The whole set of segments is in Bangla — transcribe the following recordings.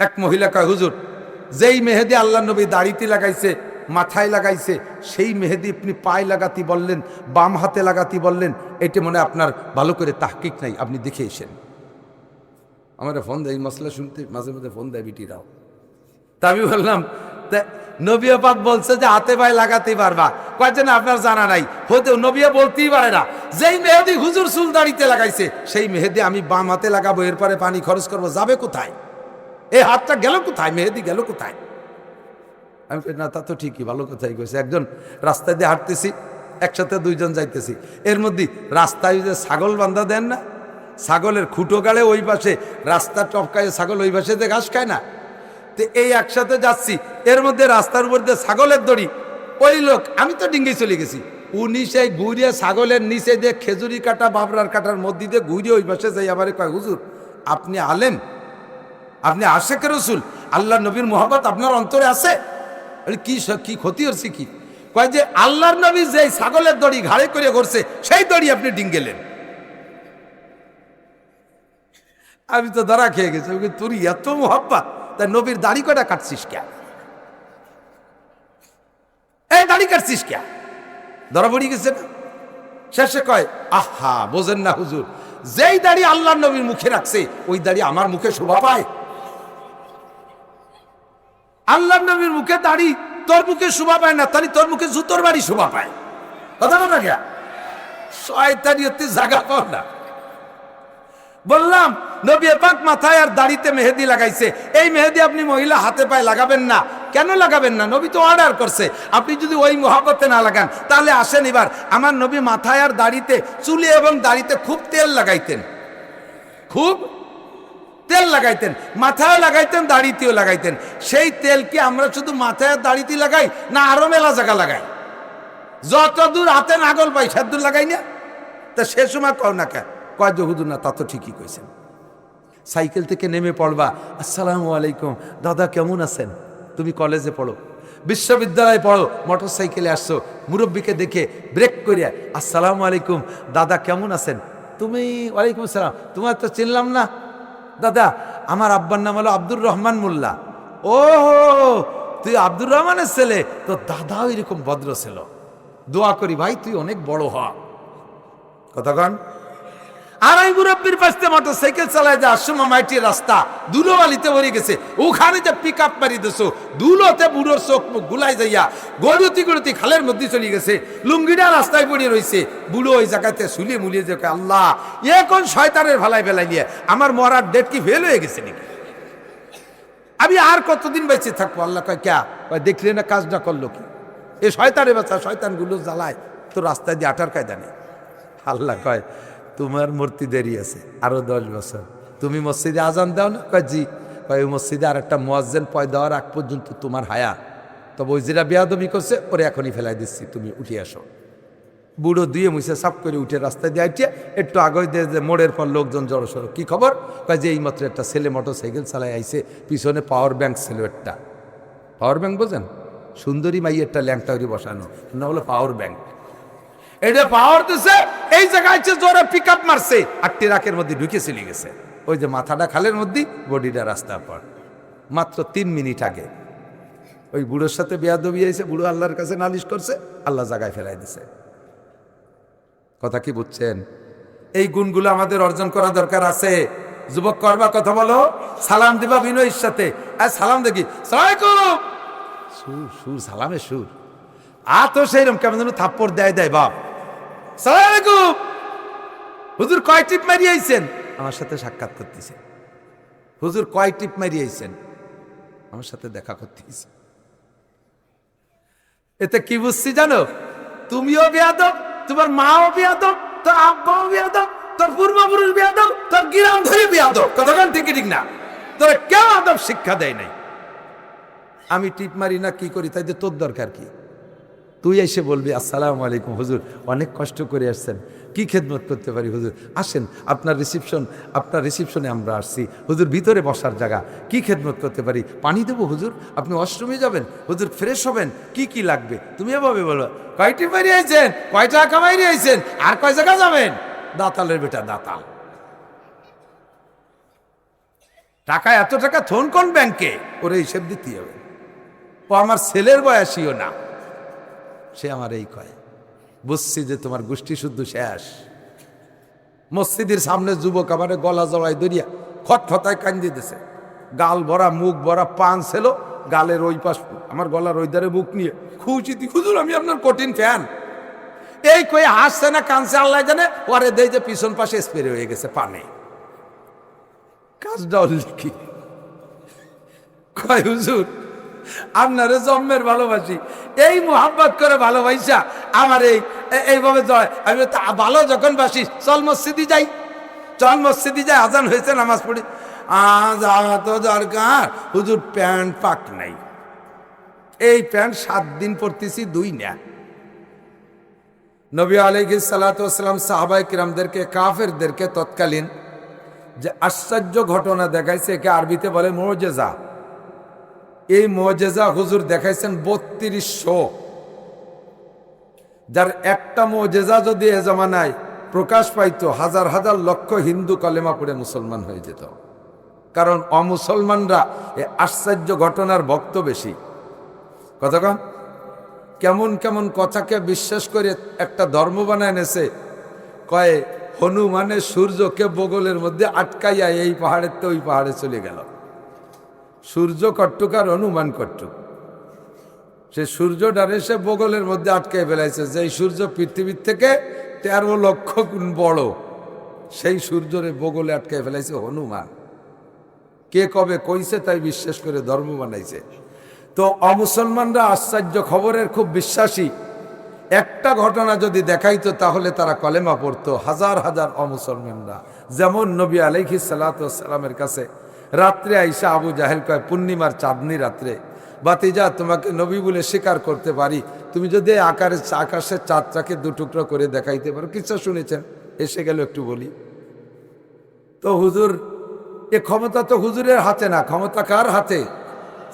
এক মহিলা কয়, হুজুর যেই মেহেদি আল্লাহ নবী দাড়িতে লাগাইছে, মাথায় লাগাইছে, সেই মেহেদি আপনি পায়ে লাগাতে বললেন, বাম হাতে লাগাতে বললেন, এটা মনে আপনার ভালো করে তাহকিক নাই, আপনি দেখে এসেন। আমার ফোন দেয়, এই মশলা শুনতে মাঝে মাঝে ফোন দেয় বিটিরাও। তা আমি বললাম, নবী পাক বলছে যে হাতে পায়ে লাগাতেই পারবা, কয়েকজন আপনার জানা নাই, হতেও নবী বলতেই পারে না যেই মেহেদি হুজুর চুল দাড়িতে লাগাইছে সেই মেহেদি আমি বাম হাতে লাগাবো, এরপরে পানি খরচ করবো, যাবে কোথায়? এই হাতটা গেল কোথায়? মেহেদি গেল কোথায়? আমি না, তা তো ঠিকই, ভালো কোথায় গেছে। একজন রাস্তায় দিয়ে হাঁটতেছি, একসাথে দুইজন যাইতেছি, এর মধ্যে রাস্তায় যে ছাগল বান্ধা দেন না, ছাগলের খুঁটো গাড়ে ওই পাশে রাস্তা টপকায়, ছাগল ওই পাশে যে ঘাস খায় না, তো এই একসাথে যাচ্ছি, এর মধ্যে রাস্তার উপর দিয়ে ছাগলের দড়ি, ওই লোক, আমি তো ডিঙ্গি চলে গেছি, উনি সেই ঘুরিয়ে ছাগলের নিচে দিয়ে খেজুরি কাটা বাবরার কাটার মধ্যে দিয়ে ঘুরিয়ে ওই পাশে যাই, আবার কয়, হুজুর আপনি আলেম, আপনি আশেক রাসূল, আল্লাহ নবীর মোহাব্বত আপনার অন্তরে আছে? কি কি ক্ষতি হচ্ছে কি? কয় যে আল্লাহর নবী যে ছাগলের দড়ি ঘাড়ে করে ঘুরছে সেই দড়ি আপনি ডিঙ্গেলেন। আমি তো ধরা খেয়ে গেছি, তোর এত মোহাব্বত, তাই নবীর দাড়ি কটা কাটছিস কে? এই দাড়ি কাটছিস কে? ধরা পড়ে গেছে না? শেষে কয়, আহা বোঝেন না হুজুর, যেই দাড়ি আল্লাহর নবীর মুখে রাখছে ওই দাড়ি আমার মুখে শোভা পায়। আল্লাহর নবীর মুখে দাড়ি তোর মুখে শোভা পায় না, তাহলে তোর মুখে জুতোর বাড়ি শোভা পায়। কথা বলা গিয়া শয়তানি হতে জায়গা পাও না। বললাম নবী পাক মাথায় আর দাড়িতে মেহেদি লাগাইছে, এই মেহেদি আপনি মহিলা হাতে পায়ে লাগাবেন না। কেন লাগাবেন না? নবী তো অর্ডার করছে। আপনি যদি ওই মহব্বতে না লাগান তাহলে আসেন, এবার আমার নবী মাথায় আর দাড়িতে, চুলে এবং দাড়িতে খুব তেল লাগাইতেন, খুব তেল লাগাইতেন, মাথায় লাগাইতেন, দাড়িতেও লাগাইতেন। সেই তেল কি আমরা শুধু মাথায় আর দাড়িতে লাগাই, না আরো মেলা জায়গা লাগাই? যত দূর হাতে নাগল পাই সেদূর লাগাই না? তা সে সময় কও না কে? কয় যে হুজুর না, তা তো ঠিকই কইছেন। সাইকেল থেকে নেমে পড়বা, আসসালামু আলাইকুম দাদা কেমন আছেন? তুমি কলেজে পড়ো, বিশ্ববিদ্যালয়ে পড়ো, মোটর সাইকেলে আসছো, মুরব্বীকে দেখে ব্রেক করিয়া আসসালামু আলাইকুম দাদা কেমন আছেন? তুমি ওয়ালাইকুম আসসালাম, তোমার তো চিনলাম না। দাদা আমার আব্বার নাম হলো আব্দুর রহমান মোল্লা। ও তুই আব্দুর রহমানের ছেলে? তো দাদাও এরকম ভদ্র ছিল। দোয়া করি ভাই তুই অনেক বড় হ। কথা কন। আর এই মুরব্বীর পাশে মোটর সাইকেল চালায় যা সময় মাইটি রাস্তা ধুলো বালিতে ভরে গেছে, ওখানে যে পিক আপ মারি দিছো, ধুলোতে বুড়োর চোখ মুখ গুলাই যাইয়া গড়ুতি গড়ুতি খালের মধ্যে চলে গেছে, লুঙ্গিটা রাস্তায় পড়ে রয়েছে, বুড়ো ওই জায়গাতে শুলিয়ে মুলিয়ে যে আল্লাহ এ কোন শয়তানের ভালাই ফেলাই নিয়ে আমার মরার ডেট কি ফেল হয়ে গেছে নাকি? আমি আর কতদিন বেঁচে থাকবো? আল্লাহ কয় ক্যা? দেখলে না কাজটা করলো কি? এ শয়তানের বাচ্চা, শয়তানগুলো জ্বালায় তো রাস্তায় দিয়ে আটার কায়দা নেই। আল্লাহ কয় তোমার মূর্তি দেরি আছে আরো 10 বছর। তুমি মসজিদে আজান দাও না? কয় জি। কয় ওই মসজিদে আর একটা মুয়াজ্জিন পয়দা হওয়ার আগ পর্যন্ত তোমার হায়া, তবে ওই যেটা বেয়াদবি করছে ওরে এখনই ফেলাই দিচ্ছি, তুমি উঠে আসো। বুড়ো দুয়ে মুছে সাফ করে উঠে রাস্তায় দিয়ে আইটে একটু আগে দিয়ে মোড়ের পর লোকজন জড়সড়ো। কি খবর? কয় যে এই মাত্র একটা ছেলে মোটর সাইকেল চালায় আইছে, পিছনে পাওয়ার ব্যাংক ছিল একটা। পাওয়ার ব্যাংক বোঝেন? সুন্দরী মাইয়েরটা ল্যাংটা হয়ে বসানো, না হলো পাওয়ার ব্যাংক। এটা পাওয়ার দিছে, এই জায়গায় জোরে পিক আপ মারছে আর ট্রাকের মধ্যে ঢুকে চলে গেছে। ওই যে মাথাটা খালের মধ্যে, বডিটা রাস্তার পর। মাত্র 3 মিনিট আগে ওই বুড়োর সাথে বেয়াদবি হয়েছে, বুড়ো আল্লাহর কাছে নালিশ করছে, আল্লাহ জায়গায় ফেলাই দিছে। কথা কি বুঝছেন? এই গুণগুলো আমাদের অর্জন করা দরকার আছে। যুবক করবা, কথা বলো, সালাম দিবা বিনয়ের সাথে। আর সালাম দেখি সুর সুর, সালামের সুর তো সেইরকম কেমন যেন থাপ্পড় দেয় দেয় বাপ। সালাম আলাইকুম হুজুর, কয় টিপ মারি আইছেন? আমার সাথে সাক্ষাৎ করতেছে। হুজুর কয় টিপ মারি আইছেন? আমার সাথে দেখা করতেছে। এতে কি বুঝছি জানো? তুমিও বেয়াদব, তোমার মাও বেয়াদব, তোর আব্বাও বেয়াদব, তোর পূর্বপুরুষ বেয়াদব, তোর গ্রাম ধরে বেয়াদব। কতক্ষণ ঠিক ঠিক না? তোরা কেউ আদব শিক্ষা দেয় নাই। আমি টিপ মারি না কি করি, তাই তোর দরকার কি? তুই এসে বলবি আসসালামু আলাইকুম হুজুর, অনেক কষ্ট করে আসছেন, কি খেদমত করতে পারি হুজুর? আসেন, আপনার রিসিপশনে আমরা আসছি হুজুর, ভিতরে বসার জায়গা, কি খেদমত করতে পারি? পানি দেবো হুজুর? আপনি ওয়াশরুমে যাবেন হুজুর, ফ্রেশ হবেন, কি কি লাগবে? তুমি এভাবে বলো। কয়টি মারি আইছেন? কয় টাকা কামাই আইছেন? আর কয় জায়গা যাবেন? দাতালের বেটা দাতাল। টাকা এত টাকা থন কোন ব্যাংকে, ওরে হিসেব দিতে হবে। ও আমার ছেলের বয়সীও না, সে আমার এই কয়, বুঝছি যে তোমার গোষ্ঠী শুদ্ধ শেষ। মসজিদের সামনে যুবক আমার গলা জড়াই দরিয়া খটখটায় কান্দি দিতেছে, গাল ভরা মুখ ভরা পান ছিল, গালের ওই পাশ আমার গলার ওই ধারে বুক নিয়ে খুশি, হুজুর আমি আপনার কঠিন ফ্যান। এই কয়ে হাসছে না কানছে আল্লাহ জানে, ওরে দেই যে পিছন পাশে স্প্রে হয়ে গেছে পানে। কাজটা লিখি কয় হুজুর আপনারে জন্মের ভালোবাসি, এই মোহাব্বত করে ভালোবাসা আমার এইভাবে জয়। আমি ভালো যখন বাসিস চল মসজিদে যাই, চল মসজিদে যাই, আজান হয়েছে নামাজ পড়ি। যাওয়া তো দরকার হুজুর, প্যান্ট পাক নাই। এই প্যান্ট 7 দিন পরতেছি, 2 না। নবী আলাইহিস সালাতু ওয়াস সালাম সাহাবায়ে কিরামদেরকে, কাফেরদেরকে তৎকালীন যে আশ্চর্য ঘটনা দেখাইছে, একে আরবিতে বলে মুজিজা। এই মুজিজা হুজুর দেখাইছেন 3200। যার একটা মুজিজা যদি এ জামানায় প্রকাশ পাইতো, হাজার হাজার লক্ষ হিন্দু কলেমা পড়ে মুসলমান হয়ে যেত। কারণ অমুসলমানরা এই আশ্চর্য ঘটনার ভক্ত বেশি। কতক্ষণ কেমন কেমন কথাকে বিশ্বাস করে একটা ধর্ম বানায় এনেছে। কয়ে হনুমানে সূর্যকে বগলের মধ্যে আটকাইয়া এই পাহাড়ের তো ওই পাহাড়ে চলে গেল। সূর্য কট্টুক আর হনুমান কট্টুক, সে সূর্যটারে সে বগলের মধ্যে আটকাই ফেলাইছে। যে সূর্য পৃথিবীর থেকে 13 লক্ষ গুণ বড়, সেই সূর্যরে বগলে আটকাই ফেলাইছে হনুমান। কে কবে কইছে তাই বিশ্বাস করে ধর্ম বানাইছে। তো অমুসলমানরা আশ্চর্য খবরের খুব বিশ্বাসী। একটা ঘটনা যদি দেখাইতো তাহলে তারা কলেমা পড়তো। হাজার হাজার অমুসলমানরা, যেমন নবী আলাইহিস সালাতু ওয়াস সালামের কাছে রাত্রে আইসা আবু জাহেল কয়, পূর্ণিমার চাঁদনি রাত্রে, বাতিজা তোমাকে নবী বলে স্বীকার করতে পারি, তুমি যদি আকাশের চাঁদটাকে 2 টুকরো করে দেখাইতে পারো। কিচ্ছা শুনেছেন, এসে গেল একটু বলি। তো হুজুর, এ ক্ষমতা তো হুজুরের হাতে না, ক্ষমতা কার হাতে?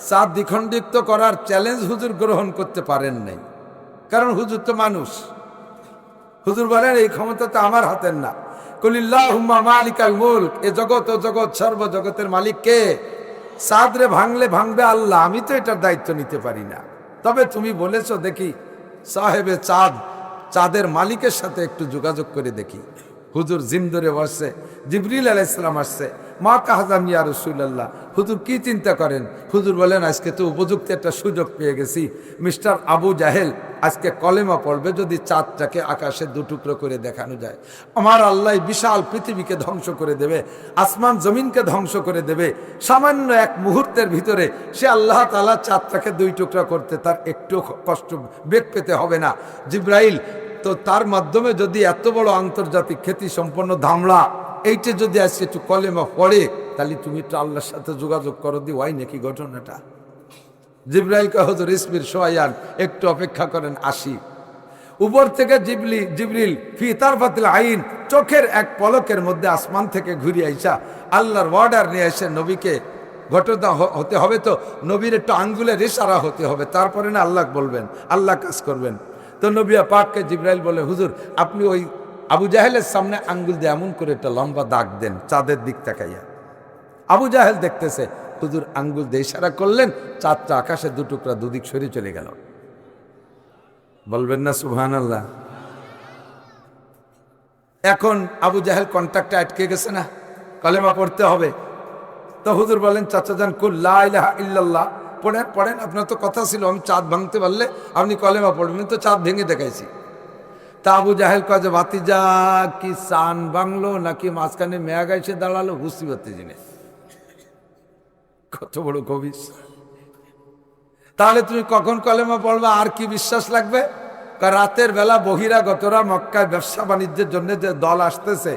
চাঁদ দ্বিখণ্ডিত করার চ্যালেঞ্জ হুজুর গ্রহণ করতে পারেন নাই, কারণ হুজুর তো মানুষ। হুজুর বলেন এই ক্ষমতা তো আমার হাতের না। কুলিল্লাহুম্মা মালিকাল মুলক, এ জগৎ ও জগৎ সর্ব জগতের মালিক কে? চাঁদ রে ভাঙলে ভাঙবে আল্লাহ, আমি তো এটার দায়িত্ব নিতে পারি না। তবে তুমি বলেছো দেখি সাহেবে চাঁদ, চাঁদের মালিকের সাথে একটু যোগাযোগ করে দেখি। হুজুর জিম ধরে বসছে, জিবরিল আলাইহিস সালাম আসছে। মা কাহাজাম ইয়া রাসূলুল্লাহ, হুজুর কি চিন্তা করেন? হুজুর বলেন আজকে তো উপযুক্ত একটা সুযোগ পেয়ে গেছি। মিস্টার আবু জাহেল আজকে কলেমা পড়বে যদি চাঁদটাকে আকাশে 2 টুকরো করে দেখানো যায়। আমার আল্লাহ বিশাল পৃথিবীকে ধ্বংস করে দেবে, আসমান জমিনকে ধ্বংস করে দেবে। সামান্য এক মুহূর্তের ভিতরে সে আল্লাহ তাআলা চাঁদটাকে 2 টুকরা করতে তার একটু কষ্ট বেগ পেতে হবে না। জিব্রাইল তো তার মাধ্যমে যদি এত বড় আন্তর্জাতিক খ্যাতি সম্পন্ন ধামলা এইটা যদি আজকে একটু কলেমা পড়ে, তাহলে তুমি একটু আল্লাহর সাথে যোগাযোগ করো, দি হয় নাকি ঘটনাটা। জিব্রাইল কয় হুজুর ইসমির সোয়ান, একটু অপেক্ষা করেন, আসি। উপর থেকে জিবরিল ফি তারফাতিল আইন, চোখের এক পলকের মধ্যে আসমান থেকে ঘুরে আইসা আল্লাহর অর্ডার নিয়ে এসে নবীকে, ঘটনা হতে হবে তো নবীর একটু আঙ্গুলের ইশারা হতে হবে, তারপরে না আল্লাহ বলবেন, আল্লাহ কাজ করবেন। তো নবী পাককে জিব্রাইল বলে, হুজুর আপনি ওই আবু জাহেলের সামনে আঙ্গুল দিয়ে এমন করে একটা লম্বা দাগ দেন চাঁদের দিক তাকাইয়া। আবু জাহেল দেখতেছে, হুজুর আঙ্গুল দিয়ে ইশারা করলেন, চাঁদটা আকাশে 2 টুকরা 2 দিক সরে চলে গেল। বলবেন না সুবহানাল্লাহ? এখন আবু জাহেল কন্ট্রাক্টে আটকে গেছে না, কলেমা পড়তে হবে। তো হুজুর বলেন, চাচা যান কুল লা ইলাহা ইল্লাল্লাহ পড়েন, পড়েন। আপনার তো কথা ছিল আমি চাঁদ ভাঙতে পারলে আপনি কলেমা পড়বেন, তো চাঁদ ভেঙে দেখাইছি। তা আবু জাহেল কয় যে ভাতিজা কি চান বাংলো নাকি মাঝখানে মেয়া গাইছে দাঁড়ালো, বুঝতে পারতে জিনিস। কত বড় কবি! তাহলে তুমি কখন কলেমা পড়বা, আর কি বিশ্বাস লাগবে? রাতের বেলা বহিরাগতরা মক্কায় ব্যবসা বাণিজ্যের জন্য যে দল আসতেছে,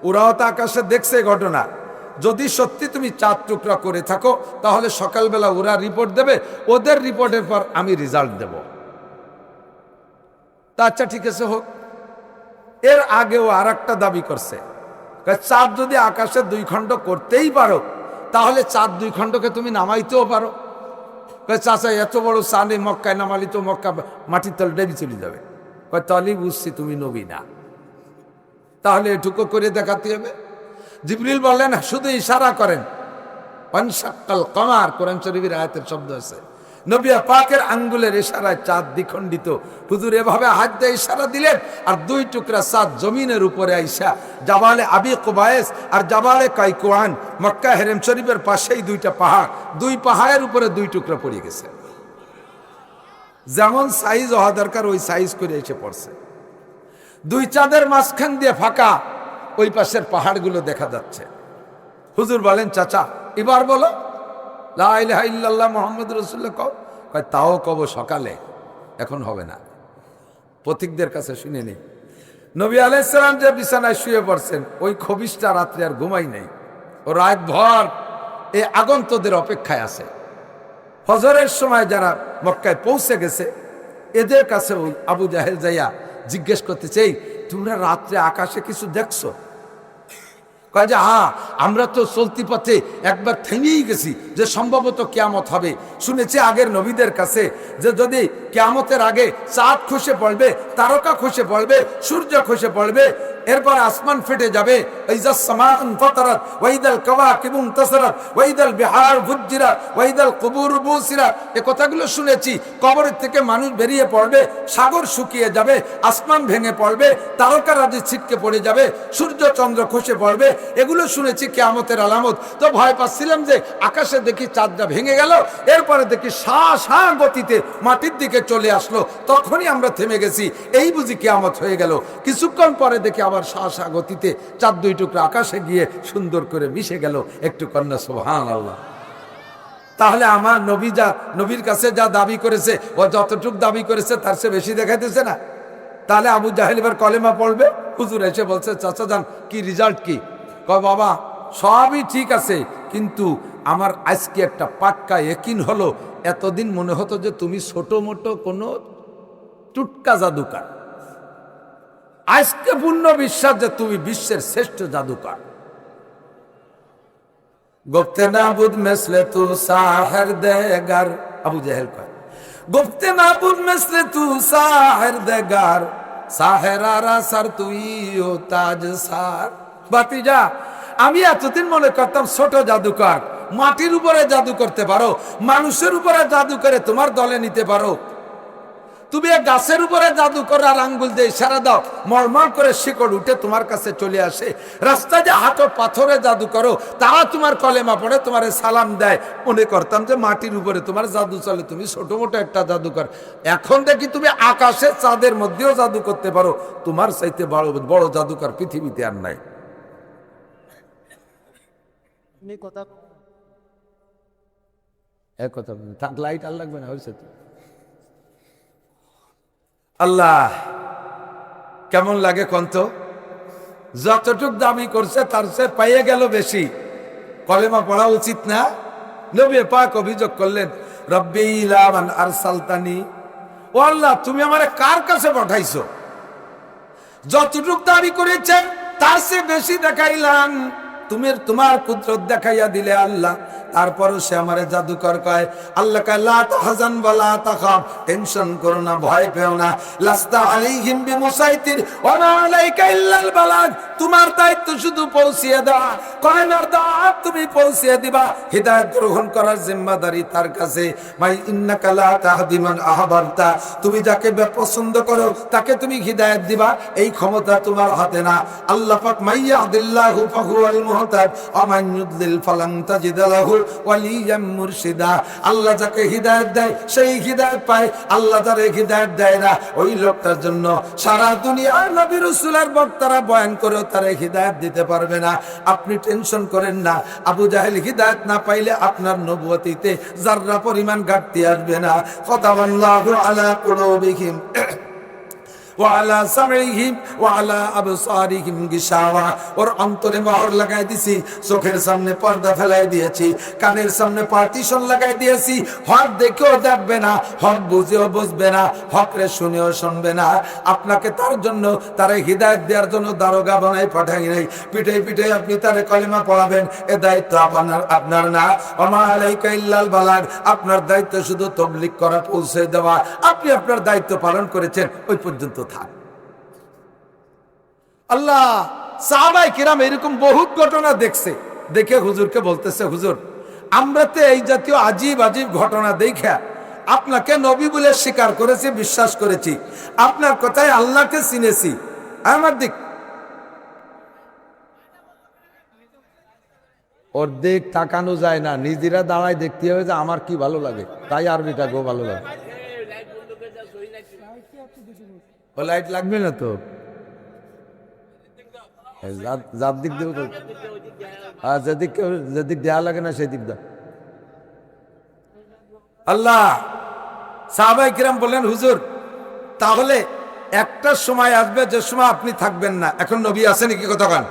ওরাও তো আকাশে দেখছে ঘটনা। যদি সত্যি তুমি চাঁদ টুকরা করে থাকো তাহলে সকালবেলা ওরা রিপোর্ট দেবে, ওদের রিপোর্টের পর আমি রেজাল্ট দেব। তা আচ্ছা ঠিক আছে হোক। এর আগেও আর একটা দাবি করছে, চাঁদ যদি আকাশে 2 খণ্ড করতেই পারো তাহলে চাঁদ 2 খণ্ডকে তুমি নামাইতেও পারো। চাচা এত বড় চাঁদে মক্কায় নামালি তো মক্কা মাটির তল ডেবি চলে যাবে। তাহলেই বুঝছি তুমি নবী না, তাহলে এটুকু করে দেখাতে হবে। জিবরিল বললেন শুধু ইশারা করেন। ওয়ানশাক্কাল কমার, কোরআন শরীফের আয়াতের শব্দ আছে। নবী পাকের আঙ্গুলের ইশারায় চাঁদ দ্বিখণ্ডিত। হুজুর এভাবে হাত দিয়ে ইশারা দিলেন, আর দুই টুকরা চাঁদ জমিনের উপরে আইসা জাবালে আবি কুবায়েস আর জাবালে কাইকুয়ান, মক্কা হেরেম শরীফের পাশেই দুইটা পাহাড়, দুই পাহাড়ের উপরে দুই টুকরা পড়ে গেছে। যেমন সাইজ হওয়া দরকার ওই সাইজ করে এসে পড়ছে। দুই চাঁদের মাঝখান দিয়ে ফাঁকা, ওই পাশের পাহাড়গুলো দেখা যাচ্ছে। হুজুর বলেন, চাচা এবার বলো লা ইলাহা ইল্লাল্লাহ মুহাম্মাদুর রাসূলুল্লাহ কও। কয় তাও কব সকালে, এখন হবে না। পথিকদের কাছে শুনে নেই। নবী আলাইহিস সালাম যে বিছানায় শুয়ে পড়ছেন, ওই খবিশটা রাত্রে আর ঘুমাই নাই। ও রাত ভর এই আগন্তদের অপেক্ষায় আছে। ফজরের সময় যারা মক্কায় পৌঁছে গেছে, এদের কাছে ওই আবু জাহেল যাইয়া জিজ্ঞেস করতে চাই, তোমরা রাত্রে আকাশে কিছু দেখছো? কয় যে হ্যাঁ, আমরা তো চলতি পথে একবার থেমেই গেছি যে সম্ভবত কিয়ামত হবে। শুনেছি আগের নবীদের কাছে যে যদি কিয়ামতের আগে চাঁদ খসে পড়বে, তারকা খসে পড়বে, সূর্য খসে পড়বে, এরপর আসমান ফেটে যাবে। ইযাস সামাউন ফাতারাত ওয়াইদাল কাওয়াকিবু ইনতাসারাত ওয়াইদাল বিহার ফুজ্জিরাত ওয়াইদাল কুবুর বুসিরাত, এই কথাগুলো শুনেছি। কবরের থেকে মানুষ বেরিয়ে পড়বে, সাগর শুকিয়ে যাবে, আসমান ভেঙে পড়বে, তারকারাজি ছিটকে পড়ে যাবে, সূর্য চন্দ্র খসে পড়বে, এগুলো শুনেছি কিয়ামতের আলামত। তো ভয় পাচ্ছিলাম যে আকাশে দেখি চাঁদটা ভেঙে গেল, এরপরে দেখি সা গতিতে মাটির দিকে চলে আসলো, তখনই আমরা থেমে গেছি, এই বুঝি কিয়ামত হয়ে গেল। কিছুক্ষণ পরে দেখি আবার সা গতিতে চাঁদ দুই টুকরা আকাশে গিয়ে সুন্দর করে মিশে গেল। একটু কন্যা সুবহানাল্লাহ। তাহলে আমার নবী যা নবীর কাছে যা দাবি করেছে, ও যতটুক দাবি করেছে তার চেয়ে বেশি দেখাইতেছে না। তাহলে আবু জাহেল এবার কলেমা পড়বে। হুজুর এসে বলছে, চাচা যান কি রিজাল্ট কি? কয় বাবা সবই ঠিক আছে, কিন্তু আমার আজকে একটা পাক্কা ইয়াকিন হলো। এতদিন মনে হতো যে তুমি ছোট মোটো কোনো টুটকা জাদুকার, আজকে পূর্ণ বিশ্বাস যে তুমি বিশ্বের শ্রেষ্ঠ জাদুকার। গুপ্তে নাবুদ মেসলে তু সাহের দেগার, আবু জাহেল কয় গুপ্তে নাবুদ মেসলে তু সাহের দেগার, সাহেরারা সার তুই ও তাজ সার। বাতিজা, আমি এতদিন মনে করতাম ছোট জাদুকর, মাটির উপরে জাদু করতে পারো, মানুষের উপরে জাদু করে তোমার দলে নিতে পারো। তুমি গাছের উপরে জাদু করো আর আঙ্গুল দিয়ে ইশারা দাও, মরমর করে শিকড় উঠে তোমার কাছে চলে আসে। রাস্তায় যে হাঁটো পাথরে জাদু করো, তারা তোমার কলেমা পড়ে, তোমার সালাম দেয়। মনে করতাম যে মাটির উপরে তোমার জাদু চলে, তুমি ছোট মোটো একটা জাদুকর। এখন দেখি তুমি আকাশে চাঁদের মধ্যেও জাদু করতে পারো। তোমার চাইতে বড় বড় জাদুকর পৃথিবীতে আর নাই। কথা থাক, লাইট আর লাগবে না, হয়েছে তো। আল্লাহ কেমন লাগে কন্ত? যতটুক দাবি করছে তার চেয়ে পাইয়ে গেল বেশি। কলেমা পড়া উচিত না? নবী পাক অভিযোগ করলেন, রব্বি ইলা মান আরসালতানি, ও আল্লাহ তুমি আমারে কার কাছে পাঠাইছো? যতটুক দাবি করেছেন তার চেয়ে বেশি দেখাইলাম। তোমার কুদরত দেখাইয়া দিলে আল্লাহ। তারপরও সে আমারে জাদুকর কয়। আল্লাহ কয় লা তাহজান ওয়া লা তাখাফ, টেনশন করো না, ভয় পেও না। লাস্তা আলাইহিম বিমুসাইতির ওয়া মা আলাইকা ইল্লাল বালাগ, তোমার দায়িত্ব শুধু পৌঁছিয়ে দেওয়া, কয়নার দাওয়াত তুমি পৌঁছিয়ে দিবা, হিদায়াত গ্রহণ করার জিম্মাদারি তার কাছে। মাই ইন্নাকা লা তাহদি মান আহবাবতা, তুমি যাকে পছন্দ করো তাকে তুমি হিদায়াত দিবা, এই ক্ষমতা তোমার হাতে না। আল্লাহ পাক মাইয়াহদিল্লাহু ফাহুয়াল মুহতাদ ওয়া মান ইউদ্লিল ফালান তাজিদ লাহু ওয়ালিয়াম মুরশিদা। আল্লাহ যাকে হিদায়াত দেয় সেই হিদায়াত পায়, আল্লাহ যারে হিদায়াত দেয় না ওই লোকটার জন্য সারা দুনিয়ার নবী রাসূলের বক্তারা বয়ান করে তারে হিদায়াত দিতে পারবে না। আপনি টেনশন করেন না, আবু জাহেল হিদায়াত না পাইলে আপনার নবুয়তিতে যাররা পরিমাণ ঘাটতি আসবে না। ফাতাওয়াল্লাহু আলা কুলুবিহিম ওয়ালা সামিহিম ওয়ালা আবসারিহিম গিশাওয়া, ওর অন্তরে মোহর লাগাই দিয়েছি, চোখের সামনে পর্দা ফেলাই দিয়েছি, কানের সামনে পার্টিশন লাগাই দিয়েছি। হক দেখেও দেখবে না, হক বুঝেও বুঝবে না, হক রে শুনেও শুনবে না। আপনাকে তার জন্য, তারে হিদায়াত দেওয়ার জন্য দারোগা বানাই পাঠাই নাই। পিঠে পিঠে আপনি তারে কলেমা পড়াবেন, এ দায়িত্ব আপনার না। ওমা আলাইকা ইল্লাল বালাগ, আপনার দায়িত্ব শুধু তাবলীগ করা, পৌঁছে দেওয়া। আপনি আপনার দায়িত্ব পালন করেছেন, ওই পর্যন্ত থাক। আল্লাহ সাহাবায়ে কিরাম এরকম বহুত ঘটনা দেখছে, দেখে হুজুরকে বলতেছে, হুজুর আমরা তো এই জাতীয় আজীব আজীব ঘটনা দেখা আপনাকে নবী বলে স্বীকার করেছি, বিশ্বাস করেছি, আপনার কথায় আল্লাহকে চিনেছি। আমার দিক অর্ধেক তাকানো যায় না, নিজেরা দাঁড়ায় দেখতে হবে যে আমার কি ভালো লাগে, তাই আরবিটা গো ভালো লাগে। ও লাইট লাগবে না তো, যার দিক দেব তো, যেদিক দেওয়া লাগে না সেই দিক দাও। আল্লাহ সাহাবায়ে কিরাম বললেন, হুজুর তাহলে একটা সময় আসবে যে সময় আপনি থাকবেন না। এখন নবী আসেনি কি কথা কান?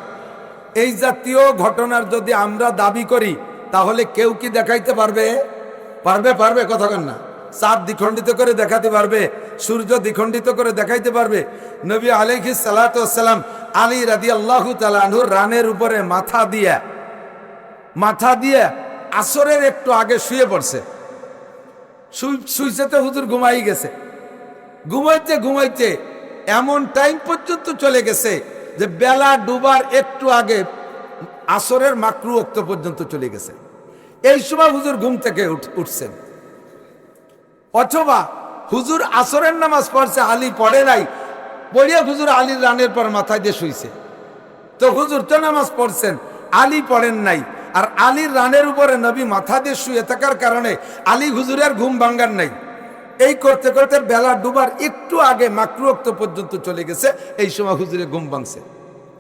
এই জাতীয় ঘটনার যদি আমরা দাবি করি তাহলে কেউ কি দেখাইতে পারবে? পারবে কথা কান না? চাঁদ দ্বিখণ্ডিত করে দেখাতে পারবে? সূর্য দ্বিখণ্ডিত করে দেখাইতে পারবে? নবী আলাইহিস সালাতু ওয়াস সালাম আলী রাদিয়াল্লাহু তাআলা আনহু রানের উপরে মাথা দিয়ে আসরের একটু আগে শুয়ে পড়ছে। শুইছে তো হুজুর ঘুমাই গেছে। ঘুমাইতে এমন টাইম পর্যন্ত চলে গেছে যে বেলা ডুবার একটু আগে আসরের মাকরু ওয়াক্ত পর্যন্ত চলে গেছে। এই সময় হুজুর ঘুম থেকে উঠছেন। অথবা হুজুর আসরের নামাজ পড়ছে, আলী পড়ে নাই, পড়িয়া হুজুর আলীর রানের পর মাথায় দিয়ে শুইছে। তো হুজুর তো নামাজ পড়ছেন, আলী পড়েন নাই, আর আলীর রানের উপরে নবী মাথা দিয়ে শুয়ে থাকার কারণে আলী হুজুরের ঘুম ভাঙ্গার নাই। এই করতে করতে বেলা ডুবার একটু আগে মাকরু ওয়াক্ত পর্যন্ত চলে গেছে। এই সময় হুজুরের ঘুম ভাঙছে।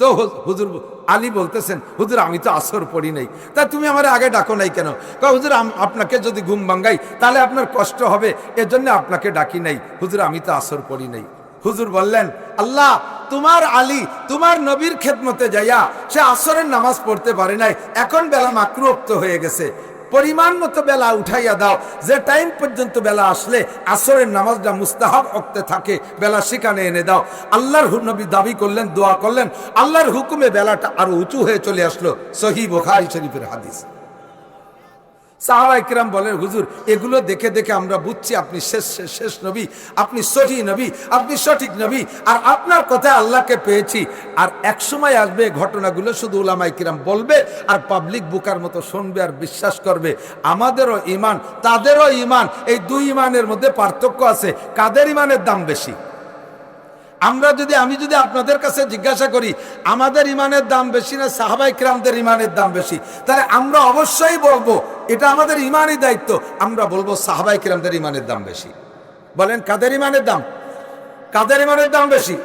তো হুজুর আলী বলতেছেন, হুজুর আমি তো আসর পড়ি নাই, তা তুমি আমার আগে ডাকো নাই কেন? হুজুর আপনাকে যদি ঘুম ভাঙ্গাই তাহলে আপনার কষ্ট হবে, এজন্য আপনাকে ডাকি নাই। হুজুর আমি তো আসর পড়ি নাই। হুজুর বললেন, আল্লাহ তোমার আলী তোমার নবীর খেদমতে যাইয়া সে আসরের নামাজ পড়তে পারে নাই, এখন বেলা মাকরু ওয়াক্ত হয়ে গেছে, পরিমাণ মতো বেলা উঠাইয়া দাও, যে টাইম পর্যন্ত বেলা আসলে আসরের নামাজটা মুস্তাহাব ওয়াক্তে থাকে, বেলা সেখানে এনে দাও। আল্লাহর নবী দাবি করলেন, দোয়া করলেন, আল্লাহর হুকুমে বেলাটা আরো উঁচু হয়ে চলে আসলো। সহিহ বুখারী শরীফের হাদিস। সাহাবায়ে কিরাম বলেন, হুজুর এগুলো দেখে দেখে আমরা বুঝছি আপনি শেষ নবী, আপনি সহি নবী, আপনি সঠিক নবী, আর আপনার কথা আল্লাহকে পেয়েছি। আর এক সময় আসবে ঘটনাগুলো শুধু উলামায়ে কিরাম বলবে আর পাবলিক বুকার মতো শুনবে আর বিশ্বাস করবে। আমাদেরও ঈমান তাদেরও ঈমান, এই দুই ঈমানের মধ্যে পার্থক্য আছে। কাদের ঈমানের দাম বেশি? আমি যদি আপনাদের কাছে জিজ্ঞাসা করি আমাদের ঈমানের দাম বেশি না সাহাবায়ে কিরামদের ঈমানের দাম বেশি, তাহলে আমরা অবশ্যই বলবো, এটা আমাদের ঈমানি দায়িত্ব, আমরা বলবো সাহাবায়ে কিরামদের ঈমানের দাম বেশি। বলেন কাদের ঈমানের দাম বেশি?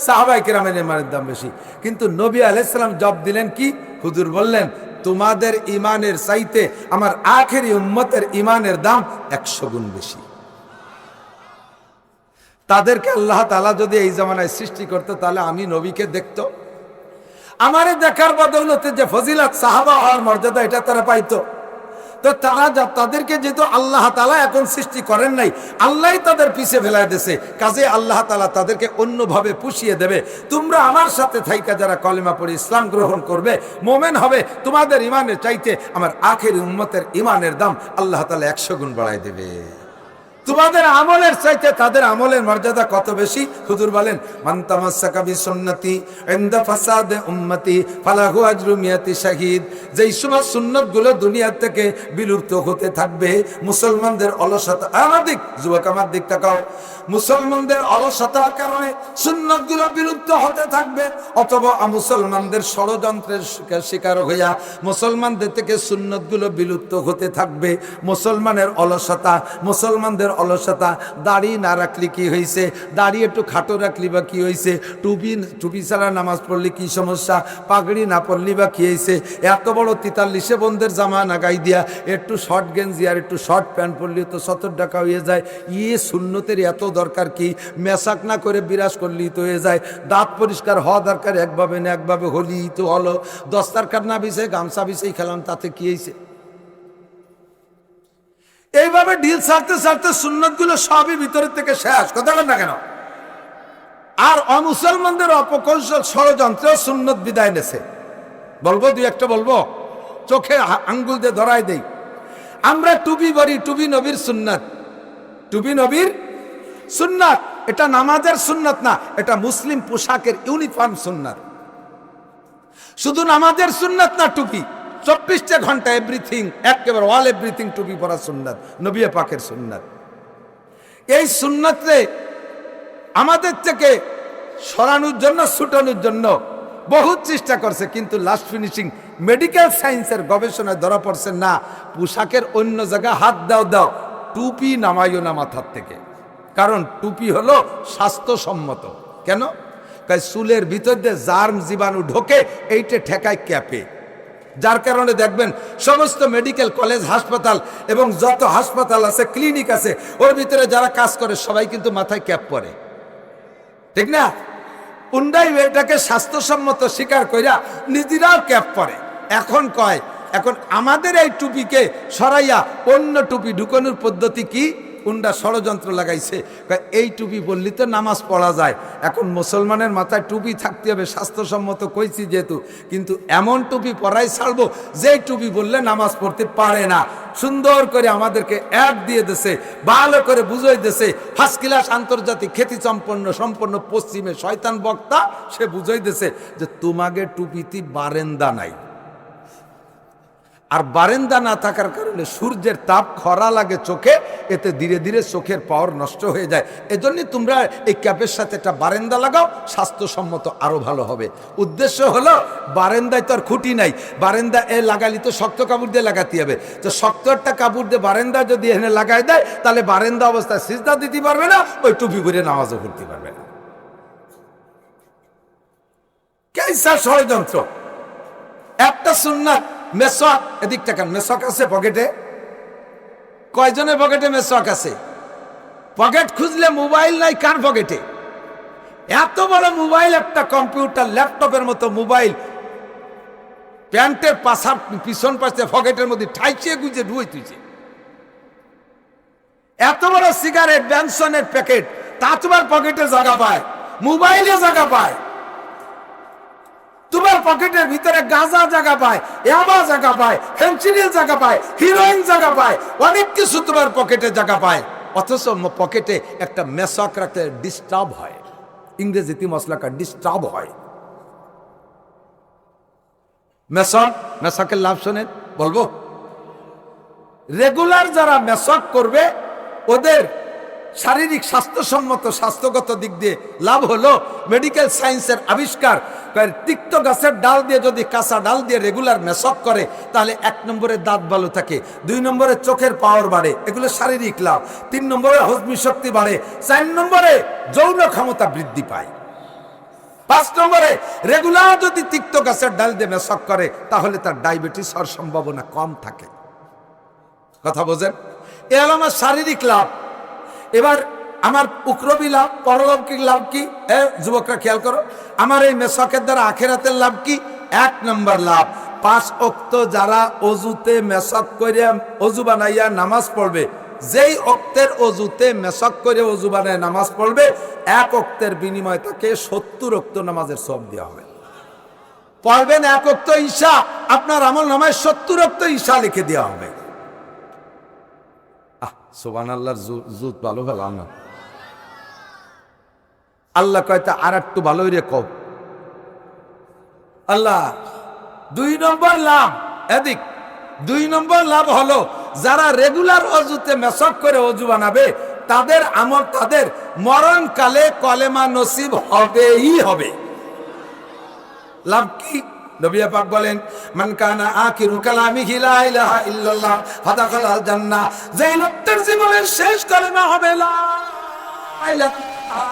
সাহাবায়ে কিরামের ঈমানের দাম বেশি। কিন্তু নবী আলাইহিস সালাম জবাব দিলেন কি? হুজুর বললেন, তোমাদের ঈমানের চাইতে আমার আখেরি উম্মতের ঈমানের দাম 100 গুণ বেশি। তাদেরকে আল্লাহ তাআলা যদি এই জামানায় সৃষ্টি করতো তাহলে আমি নবীকে দেখতো, আমারে দেখার বদৌলতে যে ফজিলত সাহাবা হওয়ার মর্যাদা এটা তারা পাইতো। তো তাদেরকে যেহেতু আল্লাহ তাআলা এখন সৃষ্টি করেন নাই, আল্লাহই তাদের পিছে ফেলায় দিয়েছে, কাজে আল্লাহ তাআলা তাদেরকে অন্যভাবে পুষিয়ে দেবে। তোমরা আমার সাথে থাইকা যারা কলেমা পড়ে ইসলাম গ্রহণ করবে, মোমেন হবে, তোমাদের ঈমানের চাইতে আমার আখেরি উম্মতের ঈমানের দাম আল্লাহ তাআলা 100 গুণ বাড়ায় দেবে। তোমাদের আমলের চাইতে তাদের আমলের মর্যাদা কত বেশি? হুজুর বলেন, মান তামাসসাকা বিসুন্নতি ইনদা ফাসাদে উম্মতি ফালাহু আজরু মিয়াতি শাহিদ। যেই সময় সুন্নতগুলো দুনিয়া থেকে বিলুপ্ত হতে থাকবে, মুসলমানদের অলসতা, আমাদের যুবক আমার দিক তাকাও, মুসলমানদের অলসতার কারণে সুন্নতগুলো বিলুপ্ত হতে থাকবে, অথবা মুসলমানদের ষড়যন্ত্রের শিকার হইয়া মুসলমানদের থেকে সুন্নতগুলো বিলুপ্ত হতে থাকবে। মুসলমানদের অলসতা, দাড়ি না রাখলে কি হয়েছে, দাড়ি একটু খাটো রাখলি বা কি হয়েছে, টুপি ছাড়া নামাজ পড়লে কি সমস্যা, পাগড়ি না পড়লি বা কি হয়েছে, এত বড় 43 বন্ধের জামা না গাই দিয়া একটু শর্ট গেঞ্জি আর একটু শর্ট প্যান্ট পরলি তো 70 টাকা হয়ে যায়। সুন্নতের এত দরকার কি? মেসাক না করে বিরাজ করলি তো হয়ে যায়। দাঁত পরিষ্কার হওয়া দরকার, একভাবে না একভাবে হলি তো হলো। দস্তারখান না বিছে গামছা বিছেই খেলাম, তাতে কি হয়েছে? এইভাবে ঢিল ছাড়তে ছাড়তে সুন্নতগুলো সবই ভিতরের থেকে শেষ, কথা বলেন না কেন? আর অমুসলমানদের অপকৌশল ষড়যন্ত্র সুন্নত বিদায় নেছে। বলবো দুই একটা, বলবো চোখে আঙ্গুল দিয়ে ধরাই দেই। আমরা টুপি পরি, টুপি নবীর সুন্নাত, টুপি নবীর সুন্নাত। এটা নামাজের সুন্নাত না, এটা মুসলিম পোশাকের ইউনিফর্ম সুন্নাত। শুধু নামাজের সুন্নাত না টুপি, 24টা ঘন্টা এভরিথিং, একেবারে অল এভরিথিং টুপি পরা সুন্নাত, নবী পাকের সুন্নাত। এই সুন্নাতে আমাদের থেকে সরানোর জন্য, ছুটানোর জন্য বহুত চেষ্টা করছে, কিন্তু লাস্ট ফিনিশিং মেডিকেল সায়েন্সের গবেষণায় ধরা পড়ছে না, পোশাকের অন্য জায়গায় হাত দাও, টুপি নামাইও না মাথার থেকে। কারণ টুপি হলো স্বাস্থ্যসম্মত। কেন? চুলের ভিতর দিয়ে জার্ম জীবাণু ঢোকে, এইটা ঠেকায় ক্যাপে। যার কারণে দেখবেন সমস্ত মেডিকেল কলেজ, হাসপাতাল এবং যত হাসপাতাল আছে, ক্লিনিক আছে, ওর ভিতরে যারা কাজ করে সবাই কিন্তু মাথায় ক্যাপ পরে, ঠিক না? উন্ডাই এটাকে স্বাস্থ্যসম্মত স্বীকার কইরা নিজেরাও ক্যাপ পরে। এখন আমাদের এই টুপিকে সরাইয়া অন্য টুপি ঢুকানোর পদ্ধতি কি? উন্ডা ষড়যন্ত্র লাগাইছে, এই টুপি বললি তো নামাজ পড়া যায়। এখন মুসলমানের মাথায় টুপি থাকতে হবে, স্বাস্থ্যসম্মত কইছি যেহেতু, কিন্তু এমন টুপি পরাই ছাড়বো যে টুপি বললে নামাজ পড়তে পারে না। সুন্দর করে আমাদেরকে অ্যাড দিয়ে দিছে, ভালো করে বুঝাই দিছে। ফার্স্ট ক্লাস আন্তর্জাতিক খ্যাতি সম্পন্ন পশ্চিমে শয়তান বক্তা, সে বুঝাই দিছে যে তোমাকে টুপিতে বারেন্দা নাই। আর বারেন্দা না থাকার কারণে সূর্যের তাপ, খরা লাগে চোখে, এতে ধীরে ধীরে চোখের পাওয়ার নষ্ট হয়ে যায়। এজন্যই তোমরা এই ক্যাপের সাথে একটা বারেন্দা লাগাও, স্বাস্থ্যসম্মত আরো ভালো হবে। উদ্দেশ্য হলো বারেন্দায় তো আর খুঁটি নাই, বারেন্দা লাগালি তো শক্ত কাপড় দিয়ে লাগাতে হবে। তো শক্ত একটা কাপড় দিয়ে বারেন্দা যদি এখানে লাগাই দেয়, তাহলে বারেন্দা অবস্থায় সিজদা দিতে পারবে না, ওই টুপি পরে নামাজও পড়তে পারবে না। কেসা ষড়যন্ত্র! একটা সুন্নাত মেসওয়াক, এদিক টাকান, মেসওয়াক আছে পকেটে? কয়জনের পকেটে মেসওয়াক আছে? পকেট খুঁজলে মোবাইল নাই কার পকেটে? এত বড় মোবাইল, একটা কম্পিউটার, ল্যাপটপের মতো মোবাইল প্যান্টের পাশার পিছন পাশে পকেটের মধ্যে ঠাইছে গুজে ঢুয়ে তুইছে। এত বড় সিগারেট, ব্যানসনের প্যাকেট, তা তোমার পকেটে জায়গা পায়, মোবাইলে জায়গা পায়। তোমার পকেটের ভিতরে গাঁজা জায়গা পায়, ইয়াবা জায়গা পায়, ফেন্সিডিল জায়গা পায়, হিরোইন জায়গা পায়, অনেক কিছু তোমার পকেটে জায়গা পায়। অথচ পকেটে একটা মেসওয়াক রাখতে ডিস্টার্ব হয়, ইংরেজিতে মশলাকা ডিস্টার্ব হয়। মেসওয়াকের লাভ শোনেন, বলবো। রেগুলার যারা মেসওয়াক করবে ওদের শারীরিক স্বাস্থ্যসম্মত, স্বাস্থ্যগত দিক দিয়ে লাভ হলো, মেডিকেল সায়েন্সের আবিষ্কার, তিক্ত গাছের ডাল দিয়ে যদি কাঁচা ডাল দিয়ে রেগুলার মেসওয়াক করে, তাহলে 1 নম্বরে দাঁত ভালো থাকে, 2 নম্বরে চোখের পাওয়ার বাড়ে, এগুলো শারীরিক লাভ। 3 নম্বরে হজমি শক্তি বাড়ে, 4 নম্বরে যৌন ক্ষমতা বৃদ্ধি পায়, 5 নম্বরে রেগুলার যদি তিক্ত গাছের ডাল দিয়ে মেসওয়াক করে, তাহলে তার ডায়াবেটিস হওয়ার সম্ভাবনা কম থাকে। কথা বোঝেন? এ হলো আমার শারীরিক লাভ। এবার আমার উকরবি লাভ, পরলৌকিক লাভ কি? যুবকরা খেয়াল করো, আমার এই মেসওয়াকের দ্বারা আখেরাতের লাভ কি? 1 নম্বর লাভ, 5 ওয়াক্ত যারা অজুতে মেসওয়াক করে অজু বানাইয়া নামাজ পড়বে, যেই ওয়াক্তের অজুতে মেসওয়াক করে অজু বানায় নামাজ পড়বে, 1 ওয়াক্তের বিনিময়ে তাকে 70 ওয়াক্ত নামাজের সওয়াব দেওয়া হবে। পড়বেন 1 ওয়াক্ত ঈশা, আপনার আমল নামায় 70 ওয়াক্ত ঈশা লিখে দেওয়া হবে। সুবহানাল্লাহর জুত ভালো ভালো না, আল্লাহ কয়টা আর একটু ভালোই রে কও আল্লাহ। 2 নম্বর লাভ, এদিক 2 নম্বর লাভ হলো যারা রেগুলার অজুতে মেসওয়াক করে অজু বানাবে, তাদের আমল, তাদের মরণকালে কলেমা নসিব হবেই হবে। লাভ কি? নবী পাক বলেন, মান কানা আখিরু কালামিহি লা ইলাহা ইল্লাল্লাহ ফাদাখালাল জান্নাহ, যেই লোকটার জীবনের শেষ কালেমা হবে লা ইলাহা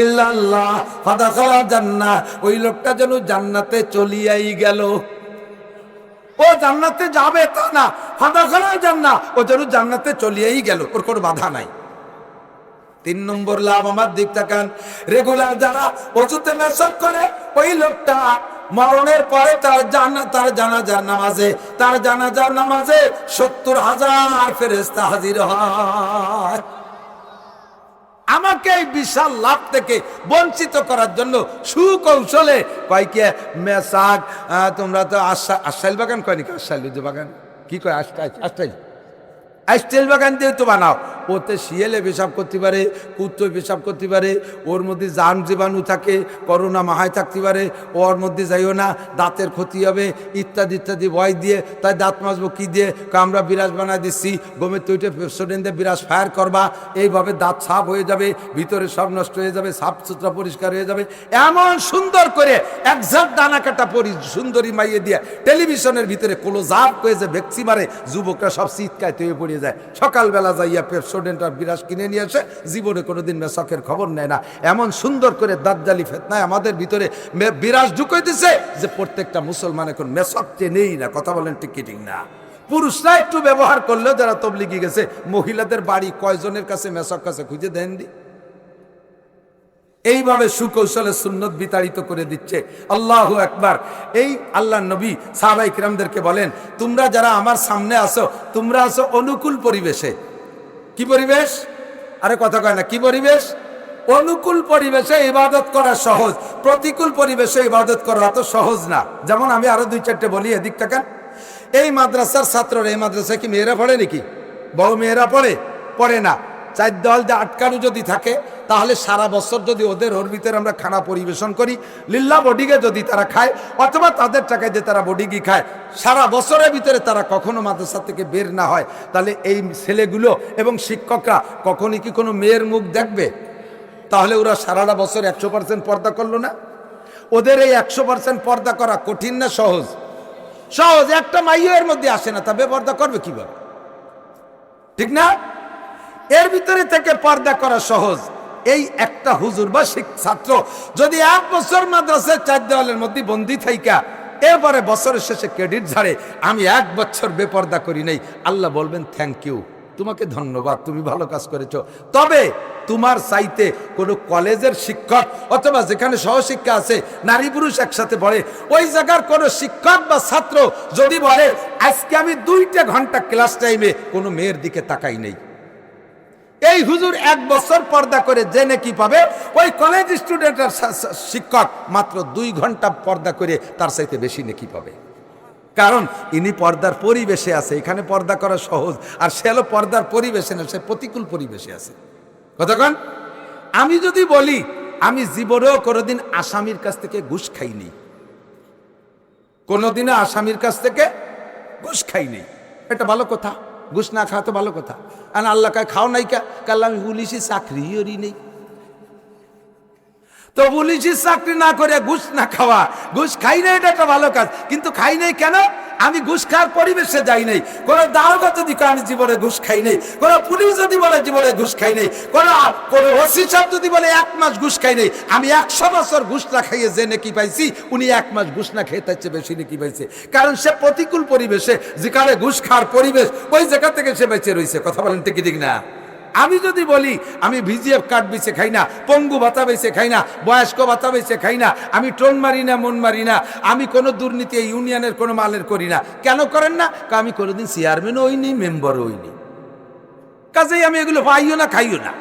ইল্লাল্লাহ ফাদাখালাল জান্নাহ, ওই লোকটা যেন জান্নাতে চলিয়াই গেল। ও জান্নাতে যাবে তা না, ফাদাখালাল জান্নাহ, ও যেন জান্নাতে চলিয়াই গেল, ওর কোনো বাধা নাই। 3 নম্বর লাভ, আমার দিক তাকান, রেগুলার যারা ওযুতে মেসওয়াক করে, ওই লোকটা মরণের পরে তার জানাজার নামাজে 70,000 ফেরেশতা হাজির হয়। আমাকে এই বিশাল লাভ থেকে বঞ্চিত করার জন্য সুকৌশলে কয়েকে মেসওয়াক, তোমরা তো আশাইল বাগান কয় নাকি, আশাইল বাগান কি কয়, আশাইল বাগান দিয়ে তো বানাও, ওতে শিয়ালে পেশাব করতে পারে, কুত্তোয় পেশাব করতে পারে, ওর মধ্যে জান জীবাণু থাকে, করোনা মাহায় থাকতে পারে, ওর মধ্যে যাইও না, দাঁতের ক্ষতি হবে ইত্যাদি ইত্যাদি ভয় দিয়ে। তাই দাঁত মাজবো কী দিয়ে? আমরা বিরাজ বানায় দিচ্ছি, গমের তৈটে পেপসোডেন দিয়ে বিরাজ ফায়ার করবা, এইভাবে দাঁত সাফ হয়ে যাবে, ভিতরে সব নষ্ট হয়ে যাবে, সাফ সুতরা পরিষ্কার হয়ে যাবে। এমন সুন্দর করে একজাট দানা কাটা পরি সুন্দরী মাইয়ে দিয়ে টেলিভিশনের ভিতরে ক্লোজ আপ করে যে ভ্যাকসি মারে, যুবকরা সব শীতকায় তৈরি পড়ে যায়। সকালবেলা যাইয়া পেপসোডেন্টার বিরাজ কিনে নিয়ে আসে, জীবনে কোনোদিন মেসকের খবর নেয় না। এমন সুন্দর করে দাজ্জালি ফেতনায় আমাদের ভিতরে বিরাজ ঢুকাই দিছে যে প্রত্যেকটা মুসলমান এখন মেসক চেনেই না। কথা বলেন ঠিক কি ঠিক না? পুরুষরা একটু ব্যবহার করলেও যারা তবলিগি গেছে, মহিলাদের বাড়ি কয়জনের কাছে মেসক কাছে খুঁজে দেন দি। এইভাবে সুকৌশলে সুন্নত বিতাড়িত করে দিচ্ছে। আল্লাহু আকবার। এই আল্লাহ নবী সাহাবায়ে কিরামদেরকে বলেন, তোমরা যারা আমার সামনে আসো, তোমরা আসো অনুকূল পরিবেশে। কি পরিবেশ? আরে কথা কয় না, কি পরিবেশ? অনুকূল পরিবেশে ইবাদত করা সহজ, প্রতিকূল পরিবেশে ইবাদত করা অত সহজ না। যেমন আমি আরো দুই চারটে বলি, এদিক তাকান। এই মাদ্রাসার ছাত্ররা, এই মাদ্রাসায় কি মেয়েরা পড়ে নাকি? বড় মেয়েরা পড়ে? পড়ে না। চার দেওয়াল দিয়ে আটকানো যদি থাকে, তাহলে সারা বছর যদি ওর ভিতরে আমরা খানা পরিবেশন করি, লিল্লা বডিগে যদি তারা খায়, অথবা তাদের টাকায় যে তারা বডিগি খায়, সারা বছরের ভিতরে তারা কখনো মাদ্রাসা থেকে বের না হয়, তাহলে এই ছেলেগুলো এবং শিক্ষকরা কখনই কি কোনো মেয়ের মুখ দেখবে? তাহলে ওরা সারাটা বছর 100% পর্দা করলো না? ওদের এই 100% পর্দা করা কঠিন না সহজ? সহজ। একটা মাইয়ের মধ্যে আসে না, তবে পর্দা করবে কিভাবে? ঠিক না? এর ভিতরে থেকে পর্দা করা সহজ। এই একটা হুজুর বা ছাত্র যদি 1 বছর মাদ্রাসায় 4 দেওয়ালের মধ্যে বন্দি থাইকা এরপরে বছরের শেষে ক্রেডিট ঝাড়ে, আমি 1 বছর বেপর্দা করি নাই, আল্লাহ বলবেন থ্যাংক ইউ, তোমাকে ধন্যবাদ, তুমি ভালো কাজ করেছো। তবে তোমার চাইতে কোনো কলেজের শিক্ষক অথবা যেখানে সহশিক্ষা আছে, নারী পুরুষ একসাথে পড়ে, ওই জায়গার কোনো শিক্ষক বা ছাত্র যদি বলে আজকে আমি 2 ঘন্টা ক্লাস টাইমে কোনো মেয়ের দিকে তাকাই নেই, এই হুজুর 1 বছর পর্দা করে জেনে কি পাবে? ওই কলেজ স্টুডেন্টের শিক্ষক মাত্র 2 ঘন্টা পর্দা করে তার চাইতে বেশি নেকি পাবে। কারণ ইনি পর্দার পরিবেশে আছে, এখানে পর্দা করা সহজ, আর সে হলো পর্দার পরিবেশে না, সে প্রতিকূল পরিবেশে আছে। কতক্ষণ? আমি যদি বলি আমি জীবনেও কোনোদিন আসামির কাছ থেকে ঘুষ খাইনি, কোনোদিনও আসামির কাছ থেকে ঘুষ খাইনি, এটা ভালো কথা। ঘুষ না খাওয়া তো ভালো কথা। আর আল্লাহ কায় খাও নাই কা? কাল আমি পুলিশি চাকরিও নেই। তো পুলিশি চাকরি না করে ঘুষ না খাওয়া, ঘুষ খাই নাই, এটা একটা ভালো কাজ। কিন্তু খাই নাই কেন? আমি ঘুষ খাওয়ার পরিবেশে যাই নাই। কোন দারোগা যদি আমি জীবনে ঘুষ খাই নাই, কোন পুলিশ যদি বলে জীবনে ঘুষ খাই নাই, কোন ওসি সাহেব যদি বলে 1 মাস ঘুষ খাই নাই, আমি 100 বছর ঘুষ না খাইয়ে যে নেকি পাইছি, উনি 1 মাস ঘুষ না খেয়ে তার চেয়ে বেশি নেকি পাইছে। কারণ সে প্রতিকূল পরিবেশে, যেখানে ঘুষ খাওয়ার পরিবেশ, ওই জায়গা থেকে সে বেঁচে রয়েছে। কথা বলেন ঠিক ঠিক না? আমি যদি বলি আমি ভিজিএফ কার্ড বেছে খাই না, পঙ্গু ভাতা বেছে খাই না, বয়স্ক ভাতা বেছে খাই না, আমি টোন মারি না, মন মারি না, আমি কোনো দুর্নীতি এই ইউনিয়নের কোনো মালের করি না, কেন করেন না? আমি কোনোদিন চেয়ারম্যানও হইনি, মেম্বারও হইনি, কাজেই আমি এগুলো পাইও না, খাইও না।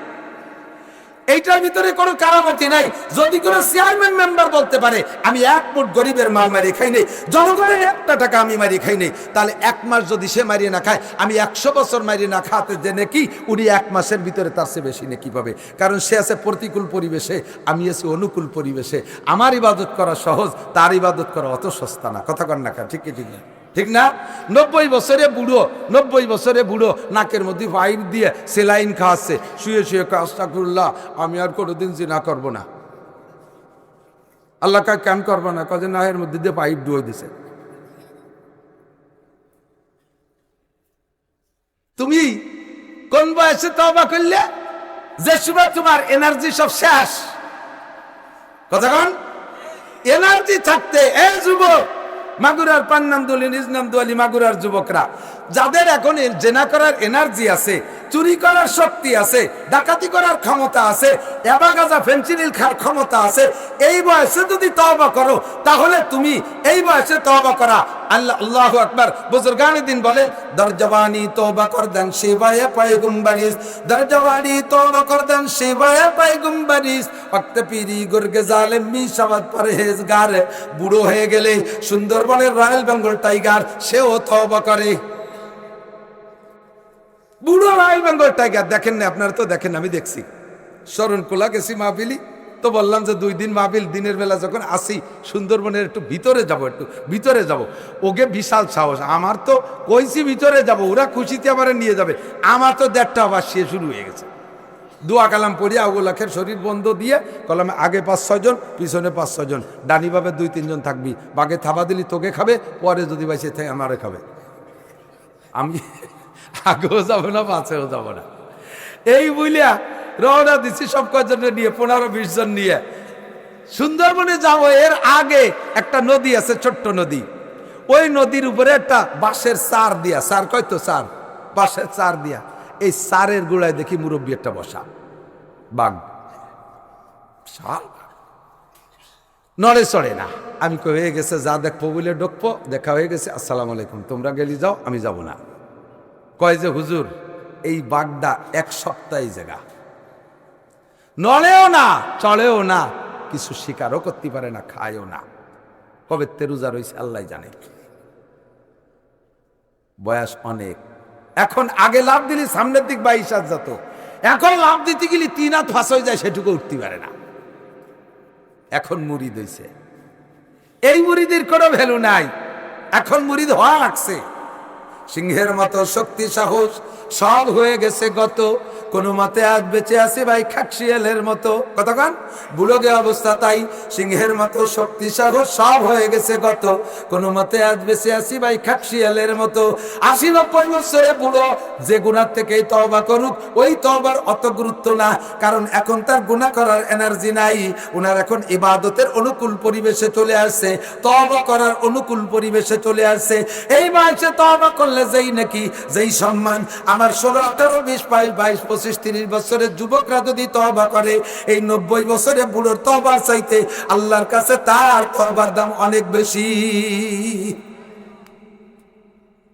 এইটার ভিতরে কোনো কারামতি নাই। যদি কোনো চেয়ারম্যান মেম্বার বলতে পারে আমি 1 ফুট গরিবের মাল মারি খাই নেই, জনগণের 1 টাকা আমি মারি খাই নেই, তাহলে 1 মাস যদি সে মারিয়ে না খায়, আমি 100 বছর মারিয়ে না খাতে যে নেকি, উনি 1 মাসের ভিতরে তার চেয়ে বেশি নেকি পাবে। কারণ সে আছে প্রতিকূল পরিবেশে, আমি আছি অনুকূল পরিবেশে। আমার ইবাদত করা সহজ, তার ইবাদত করা অত সস্তা না। কথা কন না? ঠিক কি ঠিক না? ঠিক না? 90 বছরে বুড়ো, 90 বছরে বুড়ো নাকের মধ্যে পাইপ দিয়ে সেলাইন খাওয়াচ্ছে, শুয়ে শুয়ে আস্তাগফিরুল্লাহ, আমি আর কোনোদিন জিনা করব না। আল্লাহ কাজ কেন করবো না? কাজে নাকের মধ্যে দিয়ে পাইপ ডুয়ে দিছে। তুমি কোন বয়সে তওবা করলে? যে সময় তোমার এনার্জি সব শেষ। কথা কন? এনার্জি থাকতে এই যুবক, মাগুরার পান্নামদুলি, নিজনামদুয়ালি মাগুরার যুবকরা, যাদের এখন জেনা করার এনার্জি আছে, চুরি করার শক্তি আছে, ডাকাতি করার ক্ষমতা আছে, এবাগাজা ফেন্সিডিল খাওয়ার ক্ষমতা আছে, এই বয়সে যদি তওবা করো, তাহলে তুমি এই বয়সে তওবা করা। আল্লাহ আল্লাহু আকবার। বুজুর্গানে দিন বলে, দরজওয়ানি তওবা করদেন শিবায়ে পয়গম্বরিস, দরজওয়ানি তওবা করদেন শিবায়ে পয়গম্বরিস, ওয়াক্ত পীরি গুরগে জালেম মিশাওয়াত পরহেজগার। বুড়ো হয়ে গেলে সুন্দরবনের রয়্যাল বেঙ্গল টাইগার সেও তওবা করে। বুড়ো রয়্যাল বেঙ্গল টাইগার দেখেন না আপনারা? তো দেখেন, আমি দেখছি। শরণখোলা গেছি মাহফিলি, তো বললাম যে 2 দিন মাহফিল, দিনের বেলা যখন আসি সুন্দরবনের একটু ভিতরে যাব। ওকে বিশাল সাহস, আমার তো কইছি ভিতরে যাব, ওরা খুশিতে আমার নিয়ে যাবে, আমার তো 1.5টা আবার সে শুরু হয়ে গেছে। দোয়া কালাম পড়িয়া ওগুলাখের শরীর বন্ধ দিয়ে কলামে আগে 5-6 জন, পিছনে 5-6 জন, ডানি ভাবে 2-3 জন থাকবি, বাগে থাবা দিলি তোকে খাবে, পরে যদি বাইসে থাকে আমারে খাবে। আমি আগেও যাব না, পাশেও যাব না। এই বলিয়া রওনা দিচ্ছি সব কজন নিয়ে, 15-20 জন নিয়ে সুন্দরবনে যাব। এর আগে একটা নদী আছে, ছোট্ট নদী। ওই নদীর উপরে একটা বাঁশের চার দিয়া, চার কয়তো চার, বাঁশের চার দিয়া, এই চারের গোড়ায় দেখি মুরব্বী একটা বসা, বাঘ, নড়ে চড়ে না। আমি কই হয়ে গেছে, যা দেখবো বলে ঢুকবো, দেখা হয়ে গেছে, আসসালামু আলাইকুম, তোমরা গেলি যাও, আমি যাব না। কয় যে হুজুর এই বাঘটা 1 সপ্তাহ এই জায়গা, নড়েও না চড়েও না, কিছু শিকারও করতে পারে না, খায়ও না, কবে তেরুজা রয়েছে আল্লাহ জানে। বয়স অনেক। এখন আগে লাভ দিলি সামনের দিক 22 হাত যেত, এখন লাভ দিতে গেলি 3 হাত ফাঁস হয়ে যায়, সেটুকু উঠতে পারে না। এখন মুরিদ হইছে, এই মুরিদের কোনো ভ্যালু নাই, এখন মুরিদ হওয়া লাগছে। সিংহের মতো শক্তি সাহস সব হয়ে গেছে গত, কোনো মতে আজ বেঁচে আছে ভাই খাকশিয়ালের মতো। কতক্ষণ বুড়োগে অবস্থা তাই, সিংহের মতো শক্তি সাহস সব হয়ে গেছে গত, কোনো মতে আজ বেঁচে আছি ভাই খাকশিয়ালের মতো। 80-90 বছরে বুড়ো, যে গুনার থেকেই তওবা করুক, ওই তওবার অত গুরুত্ব না, কারণ এখন তার গুনাহ করার এনার্জি নাই। উনার এখন ইবাদতের অনুকূল পরিবেশে চলে আসছে, তওবা করার অনুকূল পরিবেশে চলে আসছে। এই বয়সে তওবা করলে যেই সম্মান আমার 16, 18, 20, 22, 25, 30 বছরের যুবকরা যদি তওবা করে, এই 90 বছরে বুড়োর তওবা চাইতে আল্লাহর কাছে তার তওবার দাম অনেক বেশি।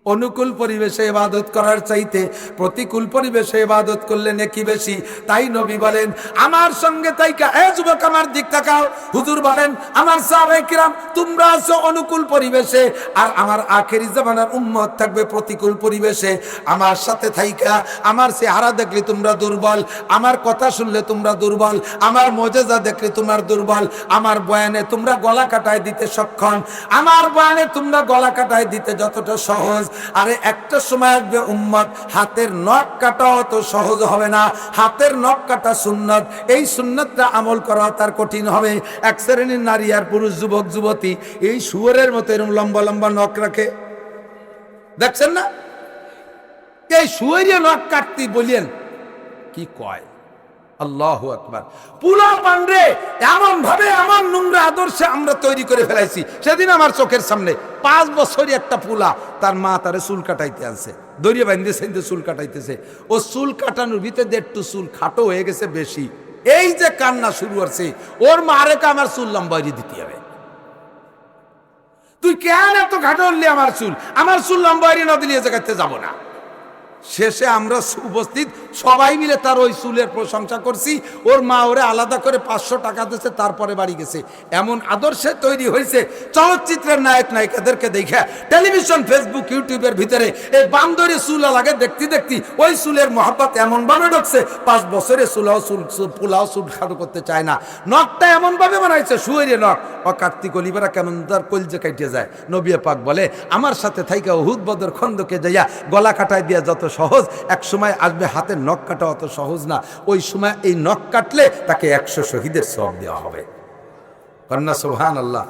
অনুকূল পরিবেশে ইবাদত করার চাইতে প্রতিকূল পরিবেশে ইবাদত করলে নেকি বেশি। তাই নবী বলেন আমার সঙ্গে তাইকা, এ যুবক আমার দিক তাকাও। হুজুর বলেন আমার সাহাবায়ে কিরাম তোমরা আছো অনুকূল পরিবেশে, আর আমার আখেরি জামানার উম্মত থাকবে প্রতিকূল পরিবেশে। আমার সাথে থাইকা আমার চেহারা দেখলে তোমরা দুর্বল, আমার কথা শুনলে তোমরা দুর্বল, আমার মুজিজা দেখলে তোমরা দুর্বল, আমার বয়ানে তোমরা গলা কাটায় দিতে সক্ষম, আমার বয়ানে তোমরা গলা কাটায় দিতে যতটা সহজ, আরে একটা সময় আসবে উম্মত হাতের নখ কাটা অত সহজ হবে না। হাতের নখ কাটা সুন্নত, এই সুন্নতটা আমল করা তার কঠিন হবে। এক শ্রেণীর নারী আর পুরুষ, যুবক যুবতী এই শুয়োরের মতো এরকম লম্বা লম্বা নখ রাখে, দেখছেন না? এই শুয়োরের নখ কাটতে বলেন কি কয়, আল্লাহু আকবার। পুলা পান্ডে এমন ভাবে এমন নোংরা আদর্শে আমরা তৈরি করে ফেলাইছি। সেদিন আমার চোখের সামনে 5 বছরই একটা পুলা, তার মা তারে চুল কাটাইতে আনছে, দড়িয়ে বাঁধতেছে, চুল কাটাইতেছে। ও চুল কাটানোর ভিতরে একটু চুল খাটো হয়ে গেছে বেশি, এই যে কান্না শুরু হচ্ছে, ওর মারেকে আমার চুল লম্বাই দিতে হবে। তুই কেন এত খাটো হলি আমার চুল লম্বাই না দিলে জায়গাতে যাবো না। শেষে আমরা উপস্থিত সবাই মিলে তার ওই চুলের প্রশংসা করছি। ওর মা ওরে আলাদা করে 500 টাকা দিয়েছে, তারপরে বাড়ি গেছে। এমন আদর্শে তৈরি হয়েছে চলচ্চিত্রের নায়ক নায়িকাদেরকে দেখে, টেলিভিশন, ফেসবুক, ইউটিউবের ভিতরে এই বান্দরে চুলা লাগে দেখতে দেখতে ওই চুলের মহব্বত এমন ভাবে ঢুকছে, 5 বছরে পোলাও চুল খাটো করতে চায় না। নখটা এমন ভাবে বানাইছে শুয়ের নখ, ও কার্তিক অলিবেরা কেমন তার কলজে কাটিয়ে যায়। নবী পাক বলে আমার সাথে থাইকা উহুদ বদর খন্দকে যাইয়া গলা কাটায় দিয়া যত সহজ, এক সময় আসবে হাতের নখ কাটা অত সহজ না। ওই সময় এই নখ কাটলে তাকে 100 শহীদের সওয়াব দেওয়া হবে। কন্যা সুবহানাল্লাহ।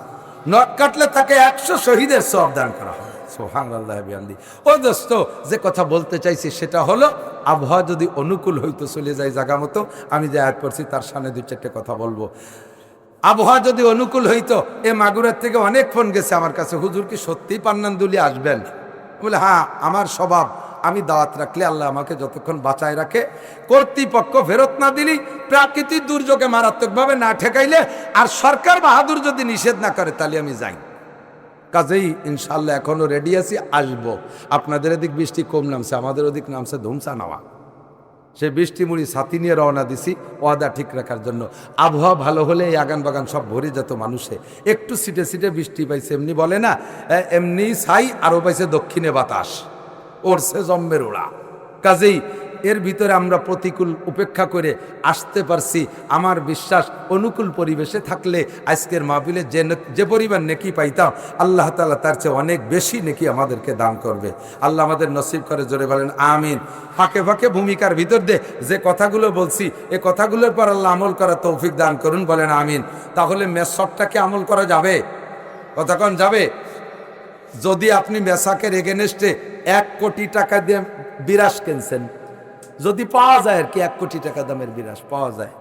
নখ কাটলে তাকে 100 শহীদের সওয়াব দান করা হবে। সুবহানাল্লাহ বিহামদি। ও দোস্ত, যে কথা বলতে চাইছি সেটা হলো, আবহাওয়া যদি অনুকূল হইতো চলে যায় জায়গা মতো, আমি যে আয়াত পড়ছি তার সামনে 2-4টে কথা বলবো। আবহাওয়া যদি অনুকূল হইতো, এ মাগুরার থেকে অনেক ফোন গেছে আমার কাছে, হুজুর কি সত্যিই পান্নানদুলি আসবেন? বলে হ্যাঁ, আমার স্বভাব, আমি দাওয়াত রাখলে আল্লাহ আমাকে যতক্ষণ বাঁচায় রাখে, কর্তৃপক্ষ ফেরত না দিলি, প্রাকৃতিক দুর্যোগে মারাত্মকভাবে না ঠেকাইলে, আর সরকার বাহাদুর যদি নিষেধ না করে, তাহলে আমি যাই। কাজেই ইনশাল্লাহ এখনো রেডি আছি, আসবো। আপনাদের এদিক বৃষ্টি কম নামছে, আমাদের ওদিক নামছে ধুমসা নামা। সে বৃষ্টি মুড়ি ছাতি নিয়ে রওনা দিছি ওয়াদা ঠিক রাখার জন্য। আবহাওয়া ভালো হলে এই আগান বাগান সব ভরে যেত মানুষে। একটু সিটে সিটে বৃষ্টি পাইছে, এমনি বলে না, এমনি ছাই, আরও পাইছে দক্ষিণে বাতাস, ওরছে জম্মের ওড়া। কাজেই এর ভিতরে আমরা প্রতিকূল উপেক্ষা করে আসতে পারছি। আমার বিশ্বাস অনুকূল পরিবেশে থাকলে আজকের মাহফিলে যে পরিমাণ নেকি পাইতাম, আল্লাহ তাআলা তার চেয়ে অনেক বেশি নেকি আমাদেরকে দান করবে। আল্লাহ আমাদের নসিব করে, জোরে বলেন আমিন। ফাঁকে ফাঁকে ভূমিকার ভিতর দিয়ে যে কথাগুলো বলছি, এ কথাগুলোর পর আল্লাহ আমল করার তৌফিক দান করুন, বলেন আমিন। তাহলে মেসরটাকে আমল করা যাবে? কতক্ষণ যাবে? যদি আপনি মেসাকের এগেনস্টে 1 কোটি টাকা দিয়ে বিরাস কিনছেন, যদি পাওয়া যায় আর কি, 1 কোটি টাকা দামের বিরাস পাওয়া যায়,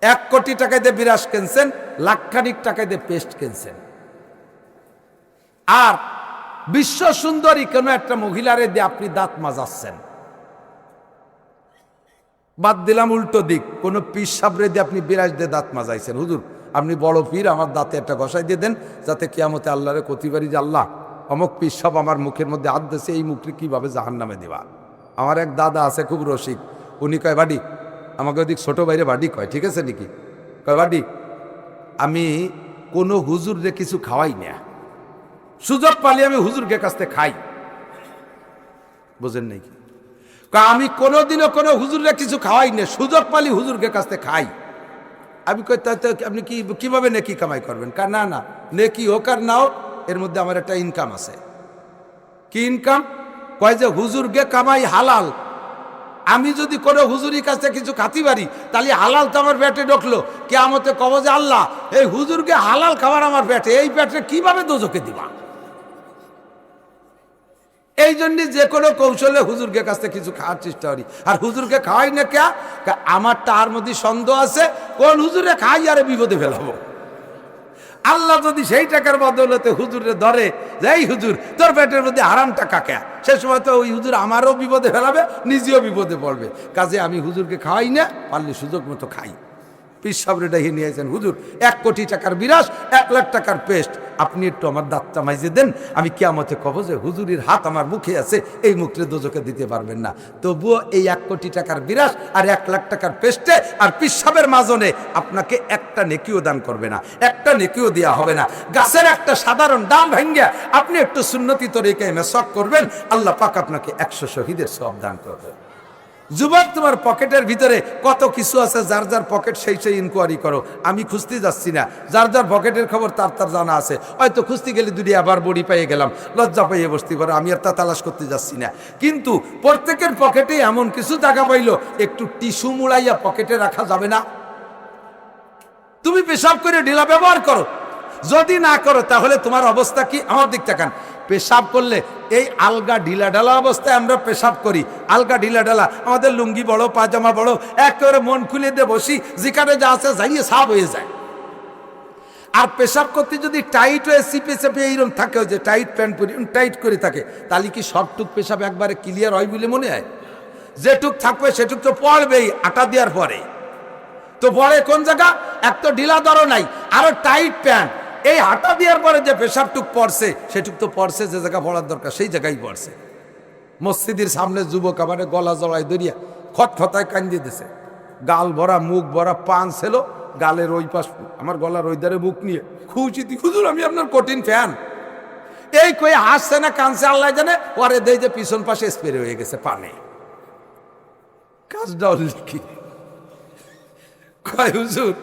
1 কোটি টাকা দিয়ে বিরাস কিনছেন, লাখখানিক টাকা দিয়ে পেস্ট কিনছেন, আর বিশ্ব সুন্দরী কোনো একটা মহিলারে দিয়ে আপনি দাঁত মাজাচ্ছেন, বাদ দিলাম উল্টো দিক, কোন পীর সাবরে দিয়ে আপনি বিরাস দিয়ে দাঁত মাজাইছেন, হুজুর আপনি বড় পীর, আমার দাঁতে একটা ঘষাই দিয়ে দেন, যাতে কিয়ামতে আল্লাহরে কতি পারি যে আল্লাহ অমুক পীর সাব আমার মুখের মধ্যে হাত দিয়েছে, এই মুখটি কিভাবে জাহান্নামে দিবা। আমার এক দাদা আছে খুব রসিক, উনি কয় বাড়ি, আমাকে ওদিক ছোট বাইরে বাড়ি কয়, ঠিক আছে নাকি, কয় বাড়ি আমি কোনো হুজুরে কিছু খাওয়াই না, সুযোগ পালি আমি হুজুরকে কাছ থেকে খাই, বুঝেন নাকি, আমি কোনোদিনও কোনো হুজুরে কিছু খাওয়াই না, সুযোগ পালি হুজুরকে কাছ থেকে খাই। আমি কই তাতে আপনি কিভাবে নেকি কামাই করবেন? না না, নেকি হোক আর না হোক, এর মধ্যে আমার একটা ইনকাম আছে। কি ইনকাম? কয় যে হুজুরকে কামাই হালাল, আমি যদি কোনো হুজুরির কাছে কিছু খাতি পারি, তাহলে হালাল তো আমার পেটে ঢুকলো, কিয়ামতে কব যে আল্লাহ এই হুজুরকে হালাল খাবার আমার পেটে, এই পেটে কিভাবে দোজখে দিবা। এই জন্য যে কোনো কৌশলে হুজুরকে কাছ থেকে কিছু খাওয়ার চেষ্টা করি। আর হুজুরকে খাওয়াই না কে? আমার তার মধ্যে সন্দেহ আছে, কোন হুজুরে খাই আরে বিপদে ফেলাবো। আল্লাহ যদি সেই টাকার বদলতে হুজুরে ধরে যে এই হুজুর তোর পেটের মধ্যে হারাম টাকা কে, সে সময় তো ওই হুজুর আমারও বিপদে ফেলাবে, নিজেও বিপদে পড়বে। কাজে আমি হুজুরকে খাওয়াই না, পারলে সুযোগ মতো খাই। পীর সাহেব ডাকি নিয়েছেন, হুজুর 1 কোটি টাকার বিরাস, 1 লাখ টাকার পেস্ট, আপনি একটু আমার দাঁতটা মাইজে দেন, আমি কিয়ামতে কব যে হুজুরের হাত আমার মুখে আছে, এই মুখে দোজখে দিতে পারবেন না। তবুও এই 1 কোটি টাকার বিরাস আর 1 লাখ টাকার পেস্টে আর পীর সাহেবের মাজনে আপনাকে একটা নেকিও দান করবে না, একটা নেকিও দেওয়া হবে না। গাছের একটা সাধারণ ডাল ভেঙ্গে আপনি একটু সুন্নতি তরিকায় মেসাক করবেন, আল্লাহ পাক আপনাকে 100 শহীদের সওয়াব দান করবে। যুবক, তোমার পকেটের ভিতরে কত কিছু আছে, যার যার পকেট সেই সেই ইনকোয়ারি করো, আমি খুঁজতে যাচ্ছি না, যার যার পকেটের খবর তার তার জানা আছে। হয়তো খুঁজতে গেলে দুটি আবার বড়ি পেয়ে গেলাম, লজ্জা পেয়ে বসতে পারো, আমি আর তা তালাশ করতে যাচ্ছি না। কিন্তু প্রত্যেকের পকেটে এমন কিছু টাকা পাইলো, একটু টিস্যু মুড়াইয়া পকেটে রাখা যাবে না? তুমি পেশাব করে ঢিলা ব্যবহার করো, যদি না করো তাহলে তোমার অবস্থা কি? আমার দিক তাকান, পেশাব করলে এই আলগা ঢিলা ঢালা অবস্থায় আমরা পেশাব করি, আলগা ঢিলা ঢালা, আমাদের লুঙ্গি বড় পাজামা বড়, একেবারে মন খুলে দিয়ে বসি, যেখানে যা আছে যাইয়ে সাফ হয়ে যায়। আর পেশাব করতে যদি টাইট হয়ে চিপে চেপে এইরকম থাকে, যে টাইট প্যান্ট পরি টাইট করে থাকে, তাহলে কি সবটুক পেশাব একবারে ক্লিয়ার হয় বলে মনে হয়? যেটুক থাকবে সেটুক তো পড়বেই আটা দেওয়ার পরে, তো পরে কোন জায়গা? এক তো ঢিলা দরও নাই, আরো টাইট প্যান্ট, এই হাঁটা দেওয়ার পরে যে পেশাবটুক পড়ছে সেটুক তো পড়ছে, যে জায়গা পড়ার দরকার সেই জায়গায় পড়ছে। মসজিদের সামনে যুবক আমার গলা জড়াই ধরিয়া খটখটায় কান্দিয়ে দিছে, গাল ভরা মুখ ভরা পান ছিল, গালের ওই পাশ আমার গলার ওই ধারে মুখ নিয়ে খুঁজি, হুজুর আমি আপনার কঠিন ফ্যান, এই কয়ে হাসছে না কানছে আল্লাহ জানে, পরে দেই যে পিছন পাশে স্প্রে হয়ে গেছে পানে। কাজটা কি কয়, হুজুর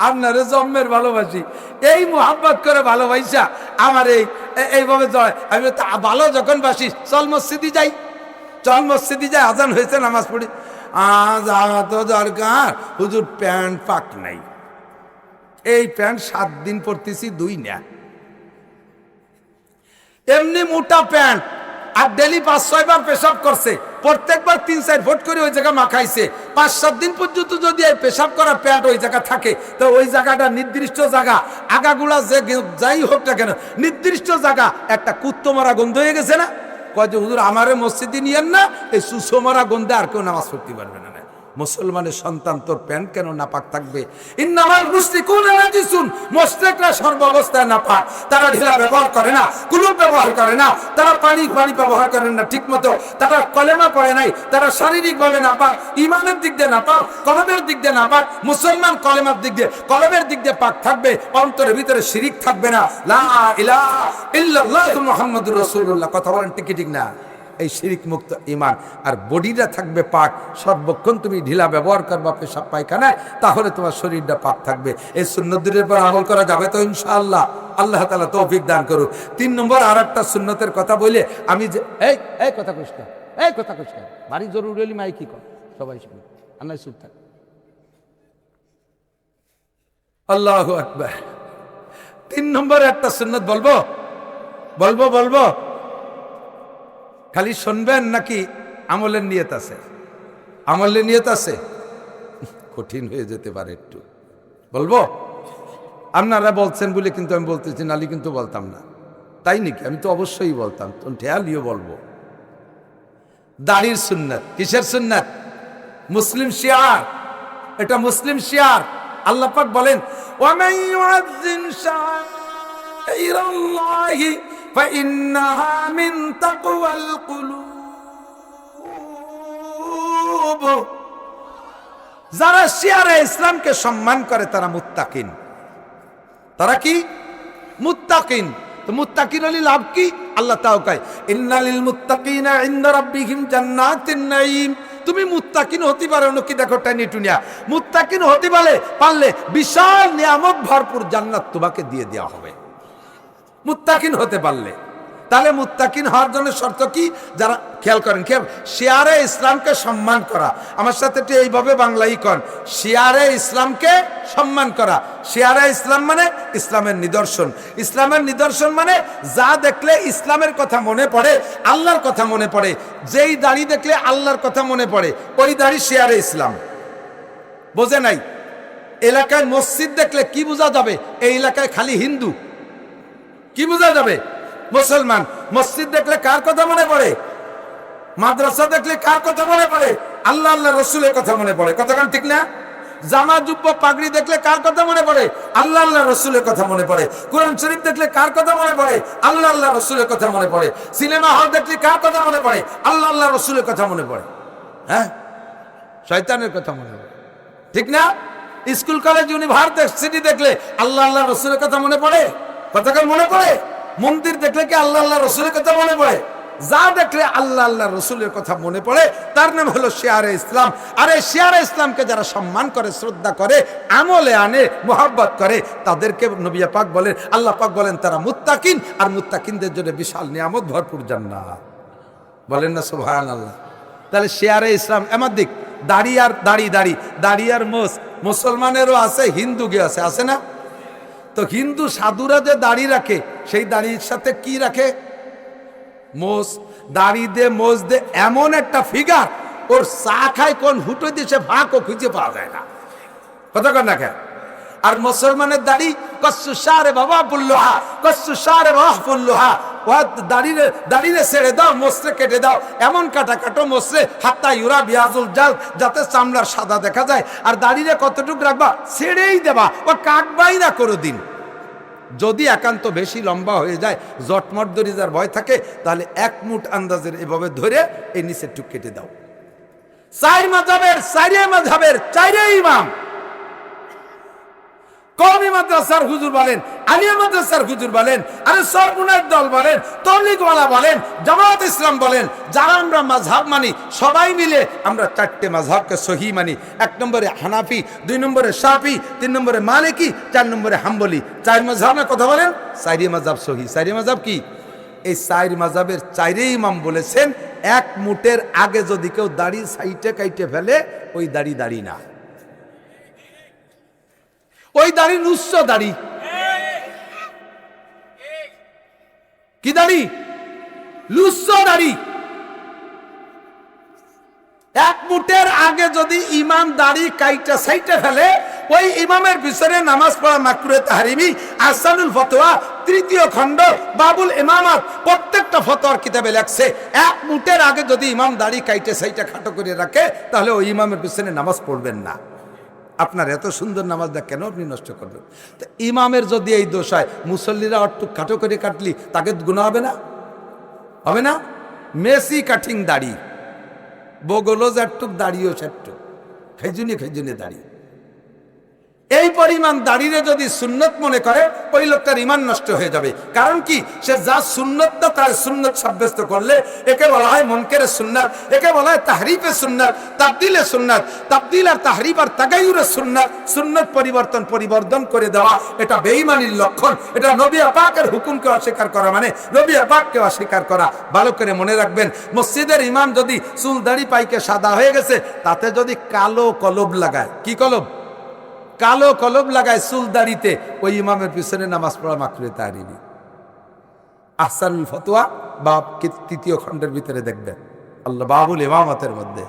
আপনারে জন্মের ভালোবাসি, এই মোহাব্বত করে ভালোবাসা আমার এইভাবে জয়, আমি ভালো যখন বাসি, চল মসজিদে যাই, চল মসজিদে যাই, আজান হয়েছে নামাজ পড়ি। যাওয়া তো দরকার, হুজুর প্যান্ট পাক নাই, এই প্যান্ট 7 দিন পরতেছি, 2 না, এমনি মোটা প্যান্ট, আর ডেলি 5-6 বার পেশাব করছে, প্রত্যেকবার 3-4 ফুট করে ওই জায়গা মাখাইছে, 5-7 দিন পর্যন্ত যদি এই পেশাব করা প্যান্ট ওই জায়গা থাকে, তো ওই জায়গাটা নির্দিষ্ট জায়গা, আগাগুলা যে যাই হোক না কেন, নির্দিষ্ট জায়গা একটা কুত্তো মারা গন্ধ হয়ে গেছে না? কয় যে হুজুর আমারে মসজিদে নিয়েন না, এই সুসো মারা গন্ধে আর কেউ নামাজ পড়তে পারবে না। মুসলমানের সন্তান তোর প্যান্ট কেন নাপাক থাকবে? ইন্নামাল মুশরিকুনা নাজিসুন, মুশরিকরা সর্বাবস্থায় নাপাক, তারা ঢিলা ব্যবহার করে না, কুলুপ ব্যবহার করে না, তারা পানি ব্যবহার করেন না ঠিক মতো, তারা কলেমা পড়ে নাই, তারা শারীরিকভাবে নাপাক, ইমানের দিক দিয়ে নাপাক, কলবের দিক দিয়ে নাপাক। মুসলমান কলেমার দিক দিয়ে কলবের দিক দিয়ে পাক থাকবে, অন্তরের ভিতরে শিরিক থাকবে না। লা ইলাহা ইল্লাল্লাহু মুহাম্মাদুর রাসূলুল্লাহ। কথা বলেন ঠিক ঠিক না? এই শিরিক মুক্ত ঈমান। আর বডিটা থাকবে পাক, সর্বক্ষণ তুমি ঢিলা ব্যবহার করবা পেশাব পায়খানায়, তাহলে তোমার শরীরটা পাক থাকবে। এই সুন্নত দুটোর উপর আমল করা যাবে তো ইনশাআল্লাহ? আল্লাহ তাআলা তৌফিক দান করুক। 3 নম্বর আর একটা সুন্নতের কথা বলে আমি যে এই কথা কইছ না, এই কথা কইছ না, বাড়ি জরুরি হলে মাই কি কর, সবাই শুনে আল্লাহ চুপ থাক। আল্লাহু আকবার। 3 নম্বরে একটা সুন্নত বলবো বলবো বলবো খালি শুনবেন নাকি আমলের নিয়ত আছে? আমলের নিয়ত আছে? কঠিন হয়ে যেতে পারে একটু। বলবো? আপনারা বলছেন বলে কিন্তু আমি বলতেছি, নালি কিন্তু বলতাম না। তাই নাকি? আমি তো অবশ্যই বলতাম, তো ঠেয়ালিও বলবো। দাড়ির সুন্নাত। কিসের সুন্নাত? মুসলিম শিয়ার। এটা মুসলিম শিয়ার। আল্লাহ পাক বলেন, ওয়ামান ইউআযযিম শাআইরাল্লাহি ফাইন্নাহা মিন তাকওয়াল কুলুব। যারা শিয়ারে ইসলামকে সম্মান করে তারা মুত্তাকিন। তারা কি? মুত্তাকিন। তো মুত্তাকিন হলে লাভ কি? আল্লাহ তাও কয়, ইন্নালিল মুত্তাকিনা ইনদা রাব্বিহিম জান্নাতুন নাঈম। তুমি মুত্তাকিন হতে পারো নাকি? দেখো টানি টুনিয়া, মুত্তাকিন হতে পারলে বিশাল নিয়ামত ভরপুর জান্নাত তোমাকে দিয়ে দেওয়া হবে মুত্তাকিন হতে পারলে। তাহলে মুত্তাকিন হওয়ার জন্য শর্ত কি? যারা খেয়াল করেন, শিয়ারে ইসলামকে সম্মান করা। আমার সাথে একটু এইভাবে বাংলাই কন, শিয়ারে ইসলামকে সম্মান করা। শিয়ারে ইসলাম মানে ইসলামের নিদর্শন। ইসলামের নিদর্শন মানে যা দেখলে ইসলামের কথা মনে পড়ে, আল্লাহর কথা মনে পড়ে। যেই দাড়ি দেখলে আল্লাহর কথা মনে পড়ে, ওই দাড়ি শিয়ারে ইসলাম। বোঝে নাই? এলাকায় মসজিদ দেখলে কি বোঝা যাবে? এই এলাকায় খালি হিন্দু। কি বোঝা যাবে? মুসলমান। মসজিদ দেখলে কার কথা মনে পড়ে? মাদ্রাসা দেখলে কার কথা মনে পড়ে? আল্লাহ আল্লাহ রসুলের কথা মনে পড়ে। কথাটা ঠিক না? জামা জুব্ব পাগড়ি দেখলে কার কথা মনে পড়ে? আল্লাহ আল্লাহ রসুলের কথা মনে পড়ে। কোরআন শরীফ দেখলে কার কথা মনে পড়ে? আল্লাহ আল্লাহ রসুলের কথা মনে পড়ে। সিনেমা হল দেখলে কার কথা মনে পড়ে? আল্লাহ আল্লাহ রসুলের কথা মনে পড়ে। হ্যাঁ, শয়তানের কথা মনে পড়ে। ঠিক না? স্কুল কলেজ ইউনিভার্সিটি দেখলে আল্লাহ আল্লাহ রসুলের কথা মনে পড়ে। কথাকার মনে পড়ে। মন্দির দেখলে কি আল্লাহ আল্লাহ রসুলের কথা মনে পড়ে? যা দেখলে আল্লাহ আল্লাহ রসুলের কথা মনে পড়ে তার নাম হলো শিয়ারে ইসলাম। আর এই শিয়ারে ইসলামকে যারা সম্মান করে, শ্রদ্ধা করে, আমলে আনে, মোহাব্বত করে, তাদেরকে নবী পাক বলেন, আল্লাহ পাক বলেন তারা মুত্তাকিন। আর মুত্তাকিনদের জন্য বিশাল নিয়ামত ভরপুর জান্নাত। বলেন না সুবহানাল্লাহ? তাহলে শিয়ারে ইসলাম এমন দিক। দাড়ি আর দাড়ি আর মুসলমানেরও আছে, হিন্দুকে আছে, আছে না? তো হিন্দু সাধুরা যে দাড়ি রাখে, সেই দাড়ির সাথে কি রাখে? মোষ। দাড়ি দে মোষ দে এমন একটা ফিগার, ওর চা খায় কোন হুটো দিয়ে সে ভাগও খুঁজে পাওয়া যায় না। কথা কর না কেন? আর মুসলমানের দাড়ি কচ্ছু সারে বাবা বুল্লোহা, কচ্ছু সারে বাবা বুল্লোহা। দাড়িরে ছেড়ে দাও, মোষরে কেটে দাও, এমন কাটো মোষরে হাত্তা ইউরা বিয়াজুল জাল, যাতে চামড়ার সাদা দেখা যায়। আর দাড়িরে কতটুকু রাখবা? ছেড়েই দেবা, ও কাটবাই না কোনোদিন। যদি একান্ত বেশি লম্বা হয়ে যায়, জটমট দড়ি যার ভয় থাকে, তাহলে 1 মুঠ আন্দাজের এভাবে ধরে এই নিচের টুক কেটে দাও। 4 মাযহাবের 4 ইমাম, কওমি মাদ্রাসার হুজুর বলেন, আলিয়া মাদ্রাসার হুজুর বলেন, আরে সরমুনার দল বলেন, তবলিগওয়ালা বলেন, জামাত ইসলাম বলেন, যারা আমরা মাযহাব মানি, সবাই মিলে আমরা 4টে মাযহাবকে সহি মানি। 1 নম্বরে হানাফি, 2 নম্বরে শাফি, 3 নম্বরে মালিকি, 4 নম্বরে হাম্বলি। 4 মাযহাবের কথা বলেন, 4 মাযহাব সহি। 4 মাযহাব কি? এই 4 মাযহাবের 4 ইমাম বলেছেন, 1 মুঠের আগে যদি কেউ দাড়ি সাইটে কাইটে ফেলে, ওই দাড়ি না, ওই দাড়ি নুস্য দাড়ি। কি দাড়ি? লুচ্ছ দাড়ি। 1 মুঠের আগে যদি ইমাম দাড়ি কাইটা সাইটে ফেলে, ওই ইমামের পিছনে নামাজ পড়া মাকরুহে তাহরিমি। আহসানুল ফতোয়া 3য় খণ্ড বাবুল ইমামাত, প্রত্যেকটা ফতোয়ার কিতাবে লেখছে 1 মুঠের আগে যদি ইমাম দাড়ি কাইটে সাইটে খাটো করে রাখে, তাহলে ওই ইমামের পিছনে নামাজ পড়বেন না। আপনার এত সুন্দর নামাজটা কেন আপনি নষ্ট করবেন? তো ইমামের যদি এই দোষ হয়, মুসল্লিরা একটু খাটো করে কাটলি তাকে গুনাহ হবে না? হবে না? মেসি কাটিং দাড়ি, বগলও একটুক দাড়িও সেটুক, খেজুনি দাড়ি। এই পরিমাণ দাঁড়িয়ে যদি সুন্নত মনে করে ওই লোকটার ইমান নষ্ট হয়ে যাবে। কারণ কি, সে যা সুন্নত না তার সুন্নত সাব্যস্ত করলে একে বলা হয় মুনকারে সুন্নাত, একে বলা হয় তাহরিফে সুন্নাত, তাবদিলে সুন্নাত। তাবদিল আর তাহরিফ আর তাগায়ুরে সুন্নাত, সুন্নত পরিবর্তন করে দেওয়া, এটা বেঈমানির লক্ষণ। এটা নবী পাকের হুকুমকে অস্বীকার করা, মানে নবী পাককে অস্বীকার করা। ভালো করে মনে রাখবেন, মসজিদের ইমাম যদি চুল দাড়ি পাইকে সাদা হয়ে গেছে, তাতে যদি কালো কলব লাগায়, কি কলব? কালো কলব লাগায় চুল দাড়িতে, ওই ইমামের পিছনে নামাজ পড়া মাকরুহে তাহরিমি। আহসানুল ফতোয়া বাব 3য় খণ্ডের ভিতরে দেখবেন, আল্লাহ বাবুল ইমামতের মধ্যে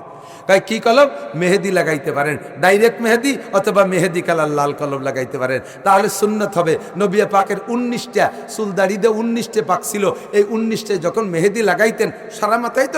কি কলব? মেহেদি লাগাইতে পারেন, ডাইরেক্ট মেহেদি অথবা মেহেদি কালার লাল কলব লাগাইতে পারেন, তাহলে সুন্নত হবে। নবী পাকের 19টা চুল দাড়িতে 19টে পাক ছিল, এই 19টে যখন মেহেদি লাগাইতেন সারা মাথায় তো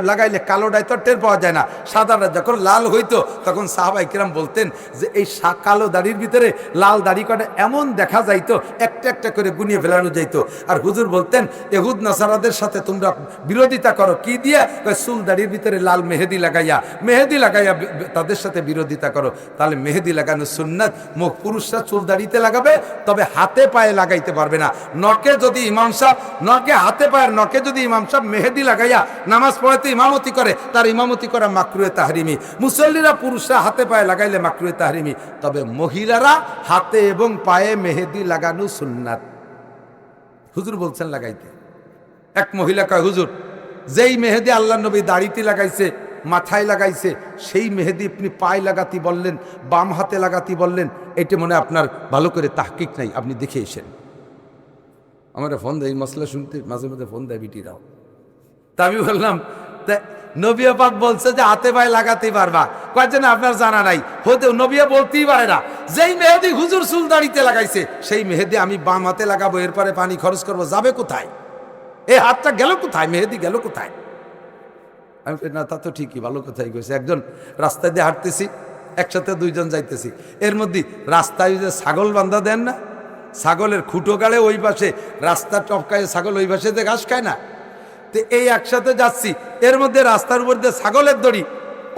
লাগাইলে কালোটাই তো টের পাওয়া যায় না, সাদাটা যখন লাল হইতো তখন সাহাবায়ে কিরাম বলতেন যে এই কালো দাড়ির ভিতরে লাল দাড়ি কটা এমন দেখা যাইতো, একটা একটা করে গুনিয়ে ফেলানো যাইতো। আর হুজুর বলতেন, ইহুদ নাসারাদের সাথে তোমরা বিরোধিতা করো কি দিয়ে? চুল দাড়ির ভিতরে লাল মেহেদি লাগাইয়া তাদের সাথে বিরোধিতা করো। তাহলে মেহেদি লাগানো সুন্নাত। পুরুষরা চুল দাড়িতে লাগাবে, তবে হাতে পায়ে লাগাইতে পারবে না। নখে যদি ইমাম সাহেব, নখে হাতে পায়ের নখে যদি ইমাম সাহেব মেহেদি লাগাইয়া নামাজ পড়াতে ইমামতি করে, তার ইমামতি করা মাকরুহে তাহরিমি। মুসল্লিরা পুরুষরা হাতে পায়ে লাগাইলে মাকরুহে তাহরিমি, তবে মহিলারা হাতে এবং পায়ে মেহেদি লাগানো সুন্নাত। হুজুর বলছেন লাগাইতে। এক মহিলা কয়, হুজুর যেই মেহেদি আল্লাহ নবী দাড়িতে লাগাইছে, মাথায় লাগাইছে, সেই মেহেদি আপনি পায়ে লাগাতে বললেন, বাম হাতে লাগাতে বললেন, এটা মনে আপনার ভালো করে তাহকিক নাই, আপনি দেখে এসেন। আমার ফোন দেয়, এই মশলা শুনতে মাঝে মাঝে ফোন দেয় বিটিরাও। তা আমি বললাম, নবী পাক বলছে যে হাতে পায়ে লাগাতে পারবা, কয়েকজন আপনার জানা নাই, হতে নবী বলতেই পারে না। যেই মেহেদি হুজুর চুল দাড়িতে লাগাইছে, সেই মেহেদি আমি বাম হাতে লাগাবো, এরপরে পানি খরচ করবো, যাবে কোথায়? এই হাতটা গেল কোথায়? মেহেদি গেল কোথায়? আমি না, তা তো ঠিকই, ভালো কোথায় গেছে। একজন রাস্তায় দিয়ে হাঁটতেছি, একসাথে 2 জন যাইতেছি, এর মধ্যে রাস্তায় যে ছাগল বান্ধা দেন না, ছাগলের খুঁটো গাড়ে ওই পাশে রাস্তা টপকায়, ছাগল ওই পাশে যে ঘাস খায় না, তো এই একসাথে যাচ্ছি, এর মধ্যে রাস্তার উপর দিয়ে ছাগলের দড়ি,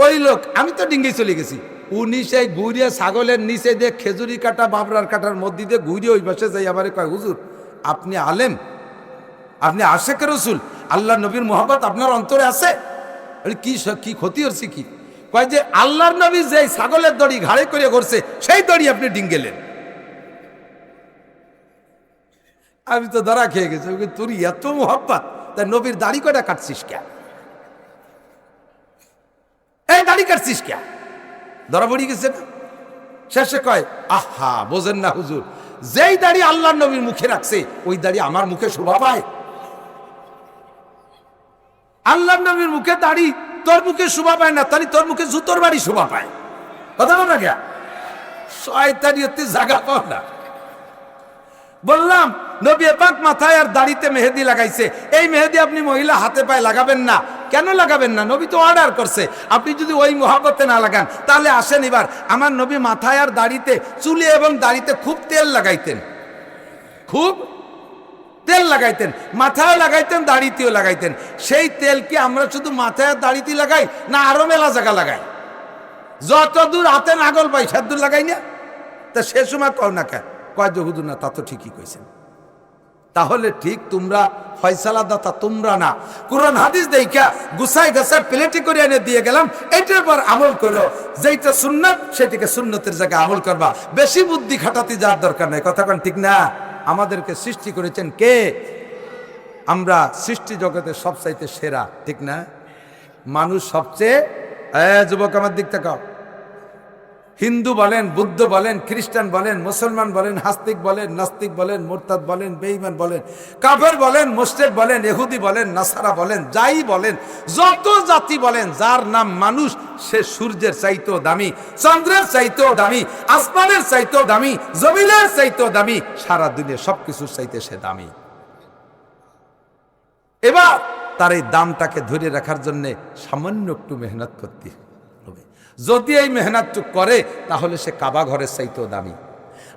ওই লোক, আমি তো ডিঙ্গি চলে গেছি, উনি সেই ঘুরিয়ে ছাগলের নিচে দিয়ে খেজুরি কাটা বাবরার কাটার মধ্যে দিয়ে ঘুরিয়ে ওই পাশে যাই। আবার কয়, হুজুর আপনি আলেম, আপনি আশেকে রসুল, আল্লাহ নবীর মোহাব্বত আপনার অন্তরে আছে? কি ক্ষতি হচ্ছে কি? কয় যে আল্লাহর নবী যে ছাগলের দড়ি ঘাড়ে করে করছে, সেই দড়ি আপনি ডিঙ্গেলেন। আমি তো ধরা খেয়ে গেছি, তোর এত মোহাব্বত, তাই নবীর দাড়ি কয়টা কাটছিস কে? এই দাড়ি কাটছিস কে? ধরা পড়ি গেছে না? শেষে কয়, আহা বোঝেন না হুজুর, যেই দাড়ি আল্লাহর নবীর মুখে রাখছে, ওই দাড়ি আমার মুখে শোভা পায়? আল্লাহর নবীর মুখে দাড়ি তোর মুখে শোভা পায় না, তাহলে তোর মুখে জুতোর বাড়ি শোভা পায়। কথা বল না কে? শয়তানি হতে জায়গা পাও না। বললাম নবী পাক মাথায় আর দাড়িতে মেহেদি লাগাইছে, এই মেহেদি আপনি মহিলা হাতে পায়ে লাগাবেন না। কেন লাগাবেন না? নবী তো অর্ডার করছে। আপনি যদি ওই মোহাব্বতে না লাগান, তাহলে আসেন এবার, আমার নবী মাথায় আর দাড়িতে, চুলে এবং দাড়িতে খুব তেল লাগাইতেন, খুব তেল লাগাইতেন, মাথায় লাগাইতেন, দাড়িতেও লাগাইতেন। সেই তেল কি আমরা শুধু মাথায় আর দাড়িতে লাগাই, না আরো মেলা জায়গা লাগাই? যত দূর হাতে নাগল পাই সেদূর লাগাই না? তা সে সময় কও না কেন? কয় যে হুজুর না, তা তো ঠিকই কইছেন। তাহলে ঠিক তোমরা ফয়সালা দাতা তোমরা না, কোরআন হাদিস দেইখা গুছাই গাছাই প্লেটে করে এনে দিয়ে গেলাম, এইটার পর আমল করো। যেটা সুন্নাত সেটিকে সুন্নতের জায়গায় আমল করবা, বেশি বুদ্ধি খাটাতে যাওয়ার দরকার নাই। কথা কোন ঠিক না? আমাদেরকে সৃষ্টি করেছেন কে? আমরা সৃষ্টি জগতের সবচাইতে সেরা, ঠিক না? মানুষ সবচেয়ে, যুবক আমার দিক তাকাও, হিন্দু বলেন, বুদ্ধ বলেন, খ্রিস্টান বলেন, মুসলমান বলেন, হাস্তিক বলেন, নাস্তিক বলেন, মুরতাদ বলেন, বেঈমান বলেন, কাফের বলেন, মুশরিক বলেন, ইহুদি বলেন, নাসারা বলেন, যাই বলেন, যত জাতি বলেন, যার নাম মানুষ, সে সূর্যের চাইতেও দামি, চন্দ্রের চাইতেও দামি, আসমানের চাইতেও দামি, জমিনের চাইতেও দামি, সারা দুনিয়া সবকিছুর চাইতে সে দামি। এবার তার এই দামটাকে ধরে রাখার জন্য সামান্য একটু মেহনত করতে হবে। যদি এই মেহনত করে, তাহলে সে কাবা ঘরের চাইতেও দামি।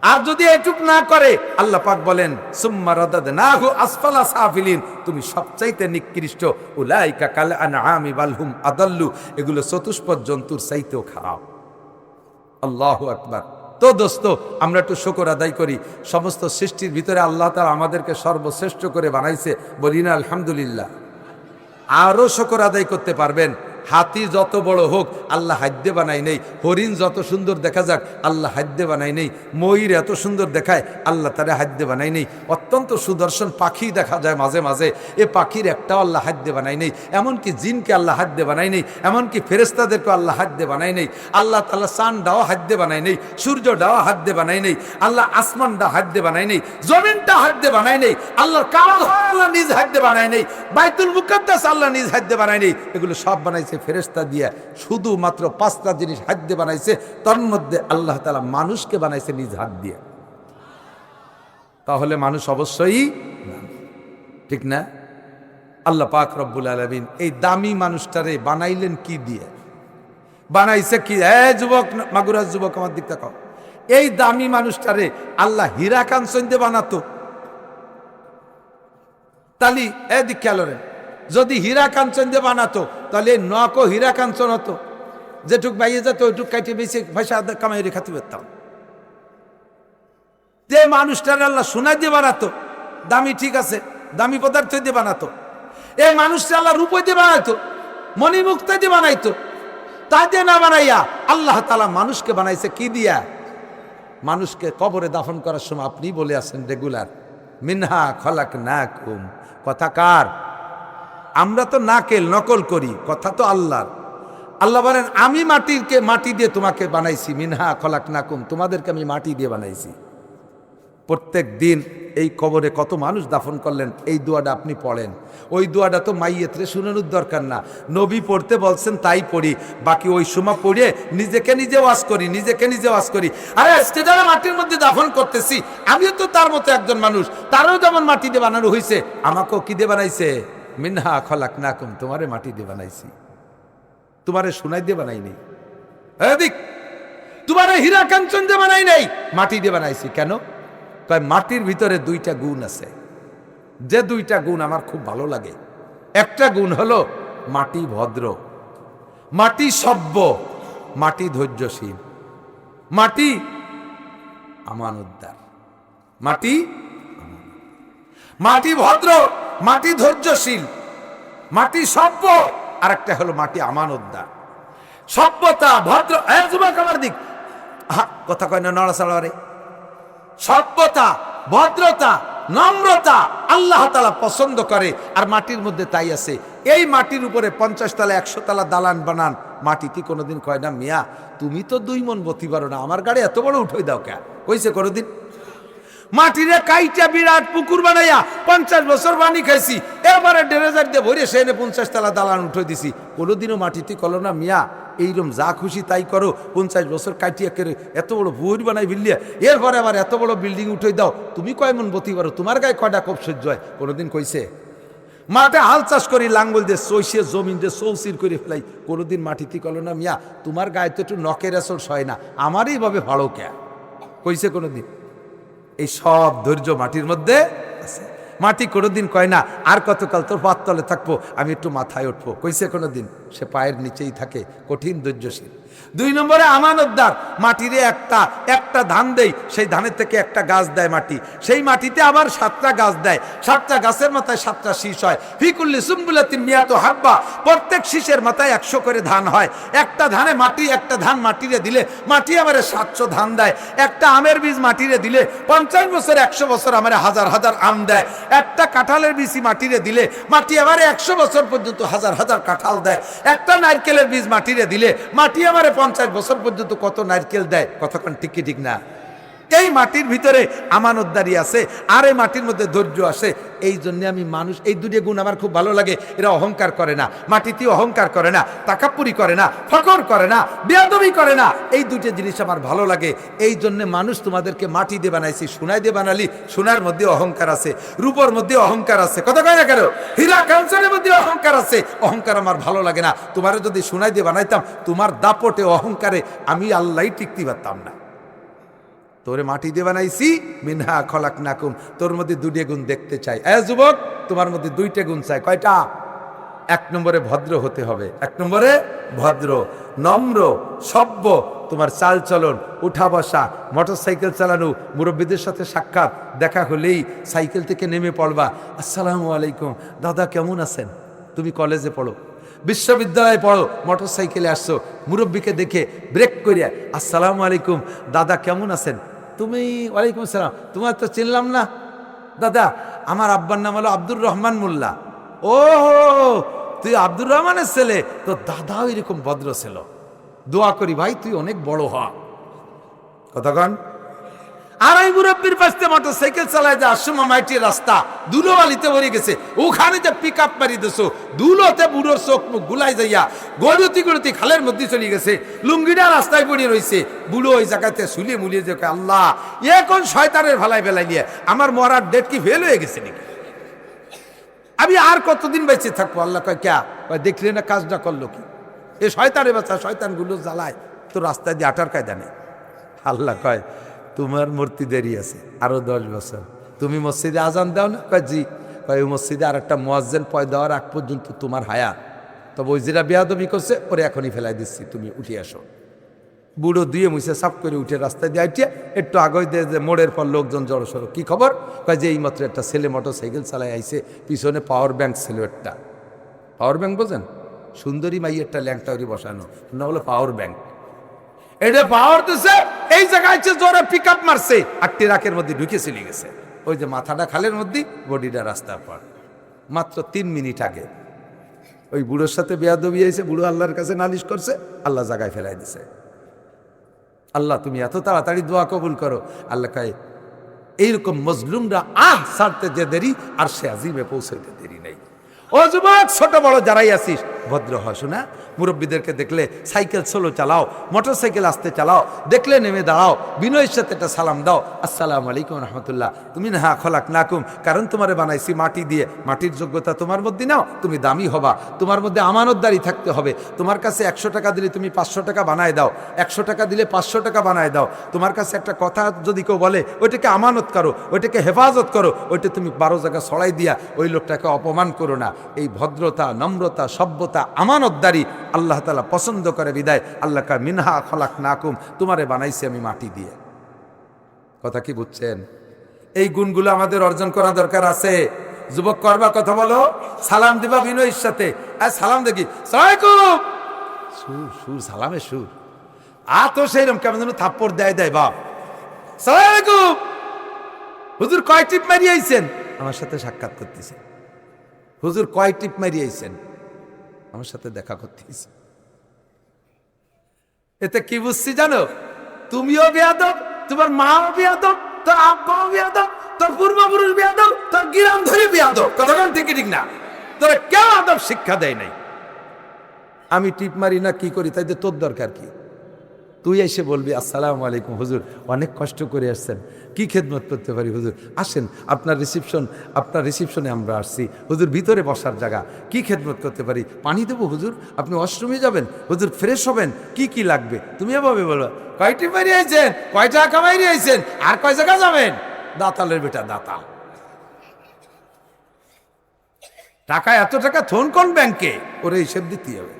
আর যদি এটুক না করে, আল্লাহ পাক বলেন সুম্মা রাদাদনাহু আসফালা সাফিলিন, তুমি সবচাইতে নিকৃষ্ট। উলাইকা কাল আনআমি বাল হুম আদাল্লু, এগুলো চতুষ্পদ জন্তুর চাইতেও খারাপ। আল্লাহু আকবার। তো দোস্ত, আমরা একটু শুকর আদায় করি। সমস্ত সৃষ্টির ভিতরে আল্লাহ তাআলা আমাদেরকে সর্বশ্রেষ্ঠ করে বানাইছে, বলি না আলহামদুলিল্লাহ। আরও শুকর আদায় করতে পারবেন। হাতি যত বড় হোক আল্লাহ হাদ্দে বানাই নেই। হরিণ যত সুন্দর দেখা যাক আল্লাহ হাদ্দে বানাই নেই। ময়ূর এত সুন্দর দেখায় আল্লাহ তারা হাদ্দে বানাই নেই। অত্যন্ত সুদর্শন পাখি দেখা যায় মাঝে মাঝে, এ পাখির একটাও আল্লাহ হাদ্দে বানাই নেই। এমনকি জিনকে আল্লাহ হাদ্দে বানাই নেই, এমনকি ফেরেশতাদেরকে আল্লাহ হাদ্দে বানাই নেই। আল্লাহ তাআলা চাঁদটাও হাদ্দে বানাই নেই, সূর্যটাও হাদ্দে বানাই নেই। আল্লাহ আসমানটা হাদ্দে বানাই নেই, জমিনটা হাদ্দে বানাই নেই। আল্লাহর কাবা আল্লাহ নিজ হাদ্দে বানাই নেই, বাইতুল মুকাদ্দাস আল্লাহ নিজ হাদ্দে বানাই নেই। এগুলো সব বানাইছে ফেরেশতা দিয়ে। শুধুমাত্র 5টা জিনিস হাত দিয়ে বানাইছে, তার মধ্যে আল্লাহ তাআলা মানুষকে বানাইছে নিজ হাত দিয়ে। তাহলে মানুষ অবশ্যই, ঠিক না? আল্লাহ পাক রব্বুল আলামিন এই দামি মানুষটারে বানাইলেন কি দিয়ে? বানাইছে কি? যুবক, মাগুরার যুবক, আমার দিক তাকাও। এই দামি মানুষটারে আল্লাহ হীরা কাঞ্চন দিয়ে বানাতো। তালি এদিক খেয়াল করেন, যদি হীরা কাঞ্চন দিয়ে বানাতো তাহলে নকও হীরা কাঞ্চন হতো। যেটুক বাইয়ে যেত ওইটুক কাটিয়ে বেশি পয়সা কামাই রেখাতে পারতাম। যে মানুষটার আল্লাহ সোনা দিয়ে বানাতো, দামি, ঠিক আছে, দামি পদার্থ দিয়ে বানাতো। এই মানুষটা আল্লাহ রূপো দিয়ে বানাইতো, মণিমুক্তা দিয়ে বানাইতো। তা দিয়ে না বানাইয়া আল্লাহ তাআলা মানুষকে বানাইছে কি দিয়া? মানুষকে কবরে দাফন করার সময় আপনি বলে আসেন রেগুলার, মিনহা খলাকনাকুম। কথা কার? আমরা তো নাকেল নকল করি, কথা তো আল্লাহর। আল্লাহ বলেন আমি মাটি দিয়ে তোমাকে বানাইছি, মিনহা খলাকনাকুম, তোমাদেরকে আমি মাটি দিয়ে বানাইছি। প্রত্যেক দিন এই কবরে কত মানুষ দাফন করলেন, এই দোয়াটা আপনি পড়েন। ওই দোয়াটা তো মাইয়েতরে শুনানোর দরকার না, নবী পড়তে বলছেন তাই পড়ি। বাকি ওই সময় পড়ে নিজেকে নিজে ওয়াজ করি, নিজেকে নিজে ওয়াজ করি। আরে আজকে যারা মাটির মধ্যে দাফন করতেছি, আমিও তো তার মতো একজন মানুষ, তারও যেমন মাটি দিয়ে বানানো হয়েছে, আমাকেও কি দিয়ে বানাইছে? মিনহা খলাকনাকুম, তোমারে মাটি দিয়ে বানাইছি, তোমারে সোনা দিয়ে বানাই নেই, এদিক তোমারে হীরা কাঞ্চন দিয়ে বানাই নাই, মাটি দিয়ে বানাইছি। কেন? কয় মাটির ভিতরে 2টা গুণ আছে, যে 2টা গুণ আমার খুব ভালো লাগে। একটা গুণ হলো মাটি ভদ্র, মাটি সভ্য, মাটি ধৈর্যশীল, মাটি আমানতদার। মাটি ভদ্র, মাটি ধৈর্যশীল, মাটি সভ্য, আর একটা হলো মাটি আমানতদার। সভ্যতা, ভদ্র, যুবক আমার দিক, কথা কয় না, নড়াচড়া রে। সভ্যতা, ভদ্রতা, নম্রতা আল্লাহ তাআলা পছন্দ করে, আর মাটির মধ্যে তাই আছে। এই মাটির উপরে 50 তলা 100 তলা দালান বানান, মাটিতে কোনোদিন কয় না মিয়া তুমি তো 2 মণ বতি পারো না, আমার গাড়ি এত বড় উঠে দাও কে? কইছে কোনোদিন? মাটিরে কাইটা বিরাট পুকুর বানাইয়া 50 বছর পানি খাইছি, এবারে ড্রেজার দিয়ে ভরে সেনে 50 তলা দালান উঠে দিছি, কোনোদিনও মাটিতে কলো না মিয়া এইরকম যা খুশি তাই করো, 50 বছর কাটিয়া করে এত বড় ভুঁড়ি বানাই বিল্লিয়া, এরপরে আবার এত বড় বিল্ডিং উঠে দাও, তুমি কয় মন বতি পারো, তোমার গায়ে কয়টা কোপ সহ্য হয়? কোনোদিন কইছে? মাঠে হাল চাষ করি, লাঙ্গল দিয়ে চৈষে জমিন দিয়ে চৌচির করে ফেলাই, কোনোদিন মাটিতে কলো না মিয়া তোমার গায়ে তো একটু নখের আসল সয় না, আমারই ভাবে ভাড়ো কে? কইছে কোনোদিন? এই সব ধৈর্য মাটির মধ্যে আছে। মাটি কোনোদিন কয় না আর কতকাল তোর পাত তলে থাকবো, আমি একটু মাথায় উঠবো, কইছে কোনোদিন? সে পায়ের নিচেই থাকে, কঠিন ধৈর্যশীল। 2 নম্বরে আমানতদার। মাটিরে একটা ধান দেই, সেই ধানের থেকে একটা গাছ দেয় মাটি, সেই মাটিতে আবার 7টা গাছ দেয়, 7টা গাছের মাথায় 7টা শীষ হয়। ফিকুল্লি সুম্বুলাতিন মিয়াতু হাব্বা, প্রত্যেক শীষের মাথায় 100 করে ধান হয়। একটা ধান মাটিরে দিলে মাটি আমারে 700 ধান দেয়। একটা আমের বীজ মাটিরে দিলে 50 বছর 100 বছর আমারে হাজার হাজার আম দেয়। একটা কাঁঠালের বীজ মাটিরে দিলে মাটি আমারে 100 বছর পর্যন্ত হাজার হাজার কাঁঠাল দেয়। একটা নারকেলের বীজ মাটিরে দিলে মাটি আমারে 50 বছর পর্যন্ত কত নারকেল দেয়। কতক্ষণ ঠিক কি ঠিক না? এই মাটির ভিতরে আমানতদারি আছে, আর এই মাটির মধ্যে ধৈর্য আছে। এই জন্য আমি মানুষ, এই 2টি গুণ আমার খুব ভালো লাগে। এরা অহংকার করে না, মাটিতে অহংকার করে না, তাকাপ্পুরি করে না, ফকর করে না, বেয়াদবি করে না। এই 2টি জিনিস আমার ভালো লাগে। এই জন্য মানুষ তোমাদেরকে মাটি দিয়ে বানাইছি, সোনায় দিয়ে বানালি, সোনার মধ্যে অহংকার আছে, রূপর মধ্যে অহংকার আছে, কথা কয় না কেন? হীরা কাঞ্চনের মধ্যে অহংকার আছে। অহংকার আমার ভালো লাগে না। তোমারে যদি সোনায় দিয়ে বানাইতাম, তোমার দাপটে অহংকারে আমি আল্লাহই টিকতে পারতাম না। তোরে মাটি দিয়ে বানাইছি, মিনহা খলাকনাকুম, তোর মধ্যে 2টি গুণ দেখতে চাই। যুবক, তোমার মধ্যে 2টা গুণ চাই। কয়টা? 1 নম্বরে ভদ্র হতে হবে, 1 নম্বরে ভদ্র। নম্র, সভ্য, তোমার চাল চলন, উঠা বসা, মোটর সাইকেল চালানো, মুরব্বীদের সাথে সাক্ষাৎ, দেখা হলেই সাইকেল থেকে নেমে পড়বা, আসসালামু আলাইকুম দাদা কেমন আছেন। তুমি কলেজে পড়ো, বিশ্ববিদ্যালয়ে পড়ো, মোটর সাইকেলে আসছো, মুরব্বীকে দেখে ব্রেক করিয়া আসসালামু আলাইকুম দাদা কেমন আছেন। তুমি ওয়ালাইকুম আসসালাম, তোমার তো চিনলাম না। দাদা আমার আব্বার নাম হলো আব্দুর রহমান মোল্লা। ও তুই আব্দুর রহমানের ছেলে, তো দাদাও এরকম ভদ্র ছিল। দোয়া করি ভাই তুই অনেক বড় হ। কতক্ষণ আর এই মুরব্বীর পাশে মোটর সাইকেল চালায় যা আসছো মামাইটির রাস্তা ধুলো বালিতে ভরে গেছে, ওখানে যে পিক আপ মারি দিছো ধুলোতে বুড়োর চোখ মুখ গুলাই যাইয়া গড়তি গড়তি খালের মধ্যে চলে গেছে, লুঙ্গিটা রাস্তায় পড়ে রয়েছে, বুড়ো ওই জায়গাতে শুলিয়ে মুলিয়ে যে আল্লাহ এ কোন শয়তানের ভালাই বেলাই নিয়ে আমার মরার ডেট কি ফেল হয়ে গেছে নাকি, আমি আর কতদিন বেঁচে থাকবো। আল্লাহ কয় ক্যা, দেখলে না কাজটা করলো কি, এ শয়তানের বাচ্চা শয়তানগুলো জ্বালায় তো রাস্তায় দিয়ে আটার কায়দা নেই। আল্লাহ কয় তোমার মূর্তি দেরি আছে আরো 10 বছর, তুমি মসজিদে আজান দাও না। কয় জি। কয় ওই মসজিদে আর একটা মুয়াজ্জিন পয় দেওয়ার আগ পর্যন্ত তোমার হায়াত, তবে ওই যেটা বেয়াদবি করছে ওরে এখনই ফেলাই দিচ্ছি, তুমি উঠে আসো। বুড়ো দুয়ে মুছে সাফ করে উঠে রাস্তায় দিয়ে আইটিয়া একটু আগে দিয়ে যে মোড়ের পর লোকজন জড়সড়ো, কি খবর। কয় যে এইমাত্র একটা ছেলে মোটর সাইকেল চালায় আইছে, পিছনে পাওয়ার ব্যাংক ছিল একটা, পাওয়ার ব্যাংক বোঝেন, সুন্দরী মাই একটা ল্যাংটা ওরি বসানো, না হলো পাওয়ার ব্যাংক, এটা পাওয়ার দিছে, এই জায়গায় জোরে পিক আপ মারছে আর ট্রাকের মধ্যে ঢুকে চলে গেছে, ওই যে মাথাটা খালের মধ্যে বডিটা রাস্তার পর। মাত্র 3 মিনিট আগে ওই বুড়োর সাথে বেয়াদবি হয়েছে, বুড়ো আল্লাহর কাছে নালিশ করছে, আল্লাহ জায়গায় ফেলাই দিছে। আল্লাহ তুমি এত তাড়াতাড়ি দোয়া কবুল করো। আল্লাহ কয় এইরকম মজলুমরা ছাড়তে যে দেরি আর সে আজিমে পৌঁছাইতে দেরি নেই। ও যুবক ছোট বড় যারাই আছিস ভদ্র হয়, শোনা মুরব্বীদেরকে দেখলে সাইকেল স্লো চালাও, মোটর সাইকেল আসতে চালাও, দেখলে নেমে দাঁড়াও, বিনয়ের সাথে একটা সালাম দাও, আসসালামু আলাইকুম রহমতুল্লাহ, তুমি না খলাক নাকুম, কারণ তোমারে বানাইছি মাটি দিয়ে, মাটির যোগ্যতা তোমার মধ্যে নাও, তুমি দামি হবা, তোমার মধ্যে আমানতদারি থাকতে হবে, তোমার কাছে 100 টাকা দিলে তুমি 500 টাকা বানায় দাও, 100 টাকা দিলে 500 টাকা বানায় দাও, তোমার কাছে একটা কথা যদি কেউ বলে ওইটাকে আমানত করো, ওইটাকে হেফাজত করো, ওইটা তুমি 12 জায়গা ছড়াই দিয়া ওই লোকটাকে অপমান করো না। এই ভদ্রতা, নম্রতা, সভ্যতা, আমানতদারি আল্লাহ তাআলা পছন্দ করে বিদায় আল্লাহ কা মিনহা খলাক নাকুম, তোমারে বানাইছি আমি মাটি দিয়ে। কথা কি বুঝছেন? এই গুণগুলো আমাদের অর্জন করা দরকার আছে। যুবক করবা কথা বলো, সালাম দিবা বিনয়ের সাথে, আর সালাম দেখি সালামালাইকুম, সুর সুর সালামের সুর, তো সেইরকম কেমন যেন থাপ্পড় দেয় বাপ, সালামালাইকুম হুজুর কয় টিপ মারি আইছেন, আমার সাথে সাক্ষাৎ করতেছে, হুজুর কয় টিপ মারি আইছেন, আমার সাথে দেখা করতেছে। এতে কি বুঝছি জানো? তুমিও বেয়াদব, তোমার মাও বেয়াদব, তোর আব্বাও বেয়াদব, তোর পূর্বপুরুষ বেয়াদব, তোর গ্রাম ধরে বেয়াদব। কথাটা ঠিক ঠিক না? তোর কেউ আদব শিক্ষা দেয় নাই। আমি টিপ মারি না কি করি, তাই তোর দরকার কি? তুই এসে বলবি আসসালামু আলাইকুম হুজুর, অনেক কষ্ট করে আসছেন, কি খেদমত করতে পারি হুজুর, আসেন আপনার রিসিপশনে আমরা আসছি হুজুর, ভিতরে বসার জায়গা, কি খেদমত করতে পারি, পানি দেবো হুজুর, আপনি ওয়াশরুমে যাবেন হুজুর, ফ্রেশ হবেন, কি কি লাগবে, তুমি এভাবে বলো। কয়টি মারি আইছেন, কয় টাকা কামাই আইছেন, আর কয় জায়গা যাবেন, দাতালের বেটা দাতাল, টাকা এত টাকা থন কোন ব্যাংকে, ওরে হিসেব দিতে হবে।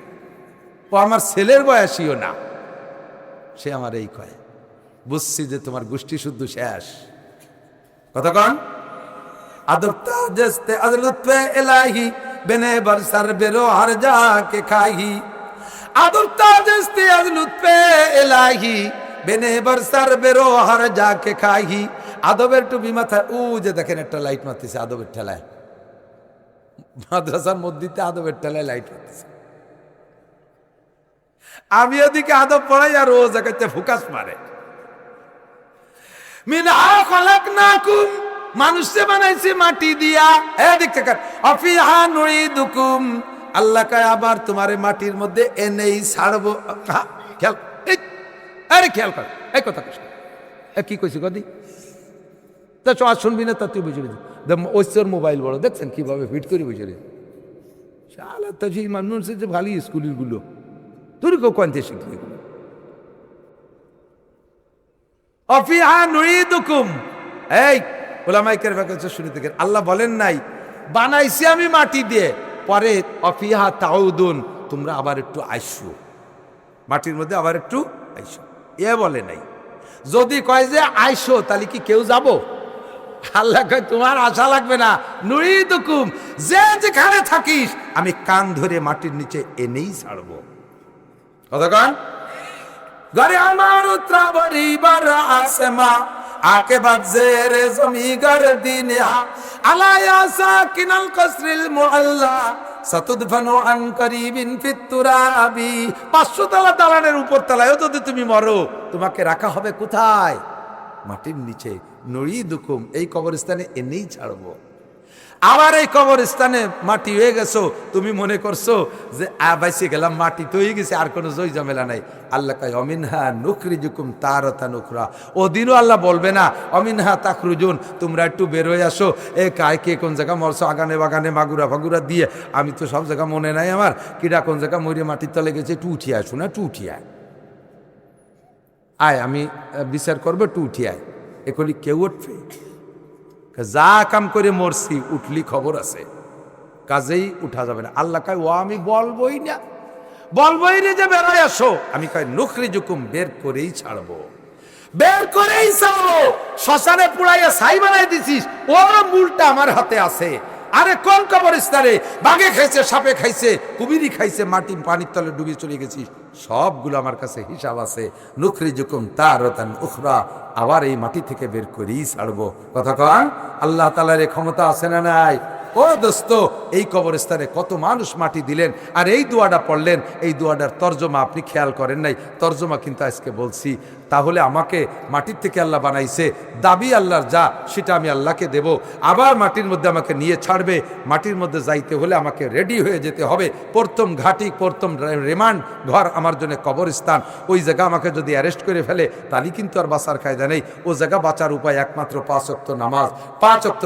ও আমার ছেলের বয়সীও না, সে আমার এই কয়, বুঝছি যে তোমার গোষ্ঠী শুদ্ধ শেষ। কতক্ষণ আদবতা জস্তে আজলত পে এলাহি বেনে বরসার বেরো হর যা কে খাহি, আদবতা জস্তে আজলত পে এলাহি বেনে বরসার বেরো হর যা কে খাহি। আদবের টুপি মাথায়, ও যে দেখেন একটা লাইট মারতেছে, আদবের ঠেলায়, মাদ্রাসার মসজিদে আদবের ঠেলায় লাইট মারতেছে। আমি ওদিকে আদব পড়াই আর ও জায়গাতে ফুকাস মারে। মিনহা খলাকনাকুম, মানুষে বানাইছে মাটি দিয়া, এদিক থেকে আফিহা নুইদুকুম, আল্লাহ কয় আবার তোমারে মাটির মধ্যে এনেই ছাড়বো। খেয়াল, আরে খেয়াল কর, এই কথা কইস কি কইছি গদি, তা চ শুনবি না, তা তুই বুঝে বুঝি ওর মোবাইল বড়, দেখছেন কিভাবে ফিট করে বুঝে রে শালা, তা সেই মানুষের যে ভালো স্কুলের গুলো তুই কেউ কনতে শিখবি। অফিহা নুইদুকুম, এই ওলামাইকের কাছে শুনে দেখেন, আল্লাহ বলেন নাই বানাইছি আমি মাটি দিয়ে, পরে অফিহা তাউদুন, তোমরা আবার একটু আইসো। মাটির মধ্যে আবার একটু আইসো। এ বলে নাই, যদি কয় যে আইসো তাহলে কি কেউ যাব? আল্লাহ কয় তোমার আশা লাগবে না, নুরিদুকুম, যে যেখানে থাকিস আমি কান ধরে মাটির নিচে এনেই ছাড়বো। কতক্ষণ ঘরে আমার উত্তরা বরিবার আসমা আকে বাজেরে জমিগার দিনিয়া আলায়া সাকিনাল কসরিল মুআল্লা সাতুদফানু আন করিবিন ফিত তুরাবি। 500 তলা দালানের উপর তলায়ও যদি তুমি মরো, তোমাকে রাখা হবে কোথায়? মাটির নিচে। নুরিদুকুম, এই কবরস্থানে এনেই ছাড়বো। আবার এই কবরস্থানে মাটি হয়ে গেছো, তুমি মনে করছো যে বাইসে গেলাম, মাটি তো হয়ে গেছে, আর কোনো জয় ঝামেলা নাই। আল্লাহ কয় অমিনহা নুখরিজুকুম তারাতান উখরা। ওদিনও আল্লাহ বলবে না অমিনহা তাখরুজুন, তোমরা একটু বের হয়ে আসো। এ কায় কে কোন জায়গা মরছো, আগানে বাগানে মাগুরা ফাগুরা দিয়ে, আমি তো সব জায়গা মনে নাই আমার, কিরা কোন জায়গা মরে মাটির তলে গেছে, একটু উঠিয়ে আসো না, একটু উঠিয়ে আয়, আমি বিচার করবো, একটু উঠিয়ে আয়। এগুলি কেউ উঠবে? যা কাম করে মরছি, উঠলি খবর আছে, কাজেই উঠা যাবে না। আল্লাহ কয় ও আমি বলবোই না, বলবোই রে যে বেরোয় আসো। আমি কয় নুখরিজুকুম, বের করেই ছাড়বো, বের করেই ছাড়বো। শ্মশানে পুড়াইয়া ছাই বানাই দিছিস, ও মূলটা আমার হাতে আছে। আরে কোন কবরস্থানে বাঘে খাইছে, সাপে খাইছে, কুমিরি খাইছে, মাটি পানির তলে ডুবে চলে গেছিস, সবগুলো আমার কাছে হিসাব আছে। নুখরিজুকুম তারাতান উখরা, আবার এই মাটি থেকে বের করেই ছাড়বো। কথা কন, আল্লাহ তাআলার এই ক্ষমতা আছে না নাই? ও দোস্ত, এই কবরস্থানে কত মানুষ মাটি দিলেন, আর এই দোয়াটা পড়লেন। এই দোয়াটার তর্জমা আপনি খেয়াল করেন নাই, তর্জমা কিন্তু আজকে বলছি। তাহলে আমাকে মাটির থেকে আল্লাহ বানাইছে, দাবি আল্লাহর যা, সেটা আমি আল্লাহকে দেব। আবার মাটির মধ্যে আমাকে নিয়ে ছাড়বে। মাটির মধ্যে যাইতে হলে আমাকে রেডি হয়ে যেতে হবে। প্রথম ঘাঁটি, প্রথম রিমান্ড ঘর আমার জন্য কবরস্থান। ওই জায়গা আমাকে যদি অ্যারেস্ট করে ফেলে, তাহলে কিন্তু আর বাঁচার কায়দা নেই। ও জায়গা বাঁচার উপায় একমাত্র 5 ওয়াক্ত নামাজ। 5 ওয়াক্ত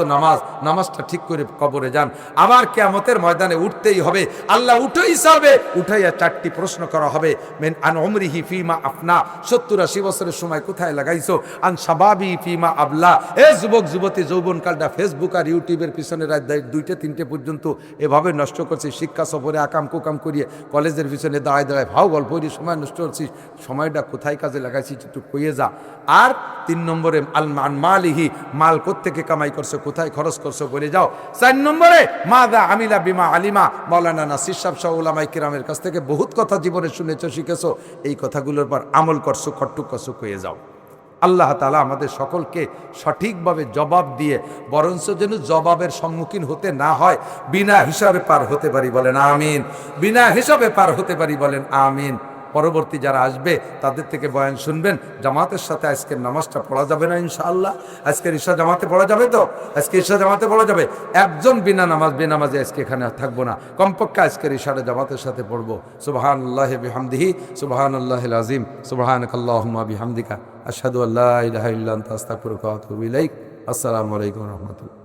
নামাজটা ঠিক করে কবরে যান। আবার কিয়ামতের ময়দানে উঠতেই হবে, আল্লাহ উঠেই যাবে। উঠাইয়া 4টি প্রশ্ন করা হবে। মেন আন উমরিহি ফিমা আফনা, 70-80 বছরের সময় কোথায় লাগাইছো? আন শাবাবি ফিমা আবলা, এ যুবক যুবতী, যৌবনকালটা ফেসবুক আর ইউটিউবের পিছনে রাত 2টা-3টে পর্যন্ত এভাবে নষ্ট করছি। শিক্ষা সফরে আকাম কুকাম করিয়ে কলেজের পিছনে দাঁড়ায় দাঁড়ায় ভাও গল্প করে সময় নষ্ট করছিস। সময়টা কোথায় কাজে লাগাইছিস একটু কইয়ে যা। আর 3 নম্বরে আল মালিহি, মাল কোত্থেকে কামাই করছো, কোথায় খরচ করছো, করে যাও। 4 নম্বরে মাদা আমিলা বিমা আলিমা, মাওলানা নাসির সাহেব সহ উলামায়ে কিরামের কাছ থেকে বহুত কথা জীবনে শুনেছো, শিখেছো, এই কথাগুলোর পর আমল করছো, খট্টু করছো, কয়ে যাও। আল্লাহ তাআলা আমাদের সকলকে সঠিকভাবে জবাব দিয়ে, বরঞ্চ যেন জবাবের সম্মুখীন হতে না হয়, বিনা হিসাবে পার হতে পারি, বলেন আমিন। বিনা হিসাবে পার হতে পারি, বলেন আমিন। পরবর্তী যারা আসবে তাদের থেকে বয়ান শুনবেন। জামাতের সাথে আজকের নামাজটা পড়া যাবে না ইনশাআল্লাহ? আজকের ঈশা জামাতে পড়া যাবে তো? আজকে ঈশা জামাতে পড়া যাবে। একজন বেনামাজে আজকে এখানে থাকবো না, কমপক্ষে আজকের ঈশাটা জামাতের সাথে পড়বো। সুবহানাল্লাহি বিহামদিহি, সুবহানাল্লাহিল আযীম, সুবহানাকাল্লাহুম্মা বিহামদিকা, আশহাদু আল্লা ইলাহা ইল্লা আনতা, আস্তাগফিরুকা ওয়া আতুবু ইলাইক। আসসালামু আলাইকুম ওয়া রাহমাতুল্লাহ।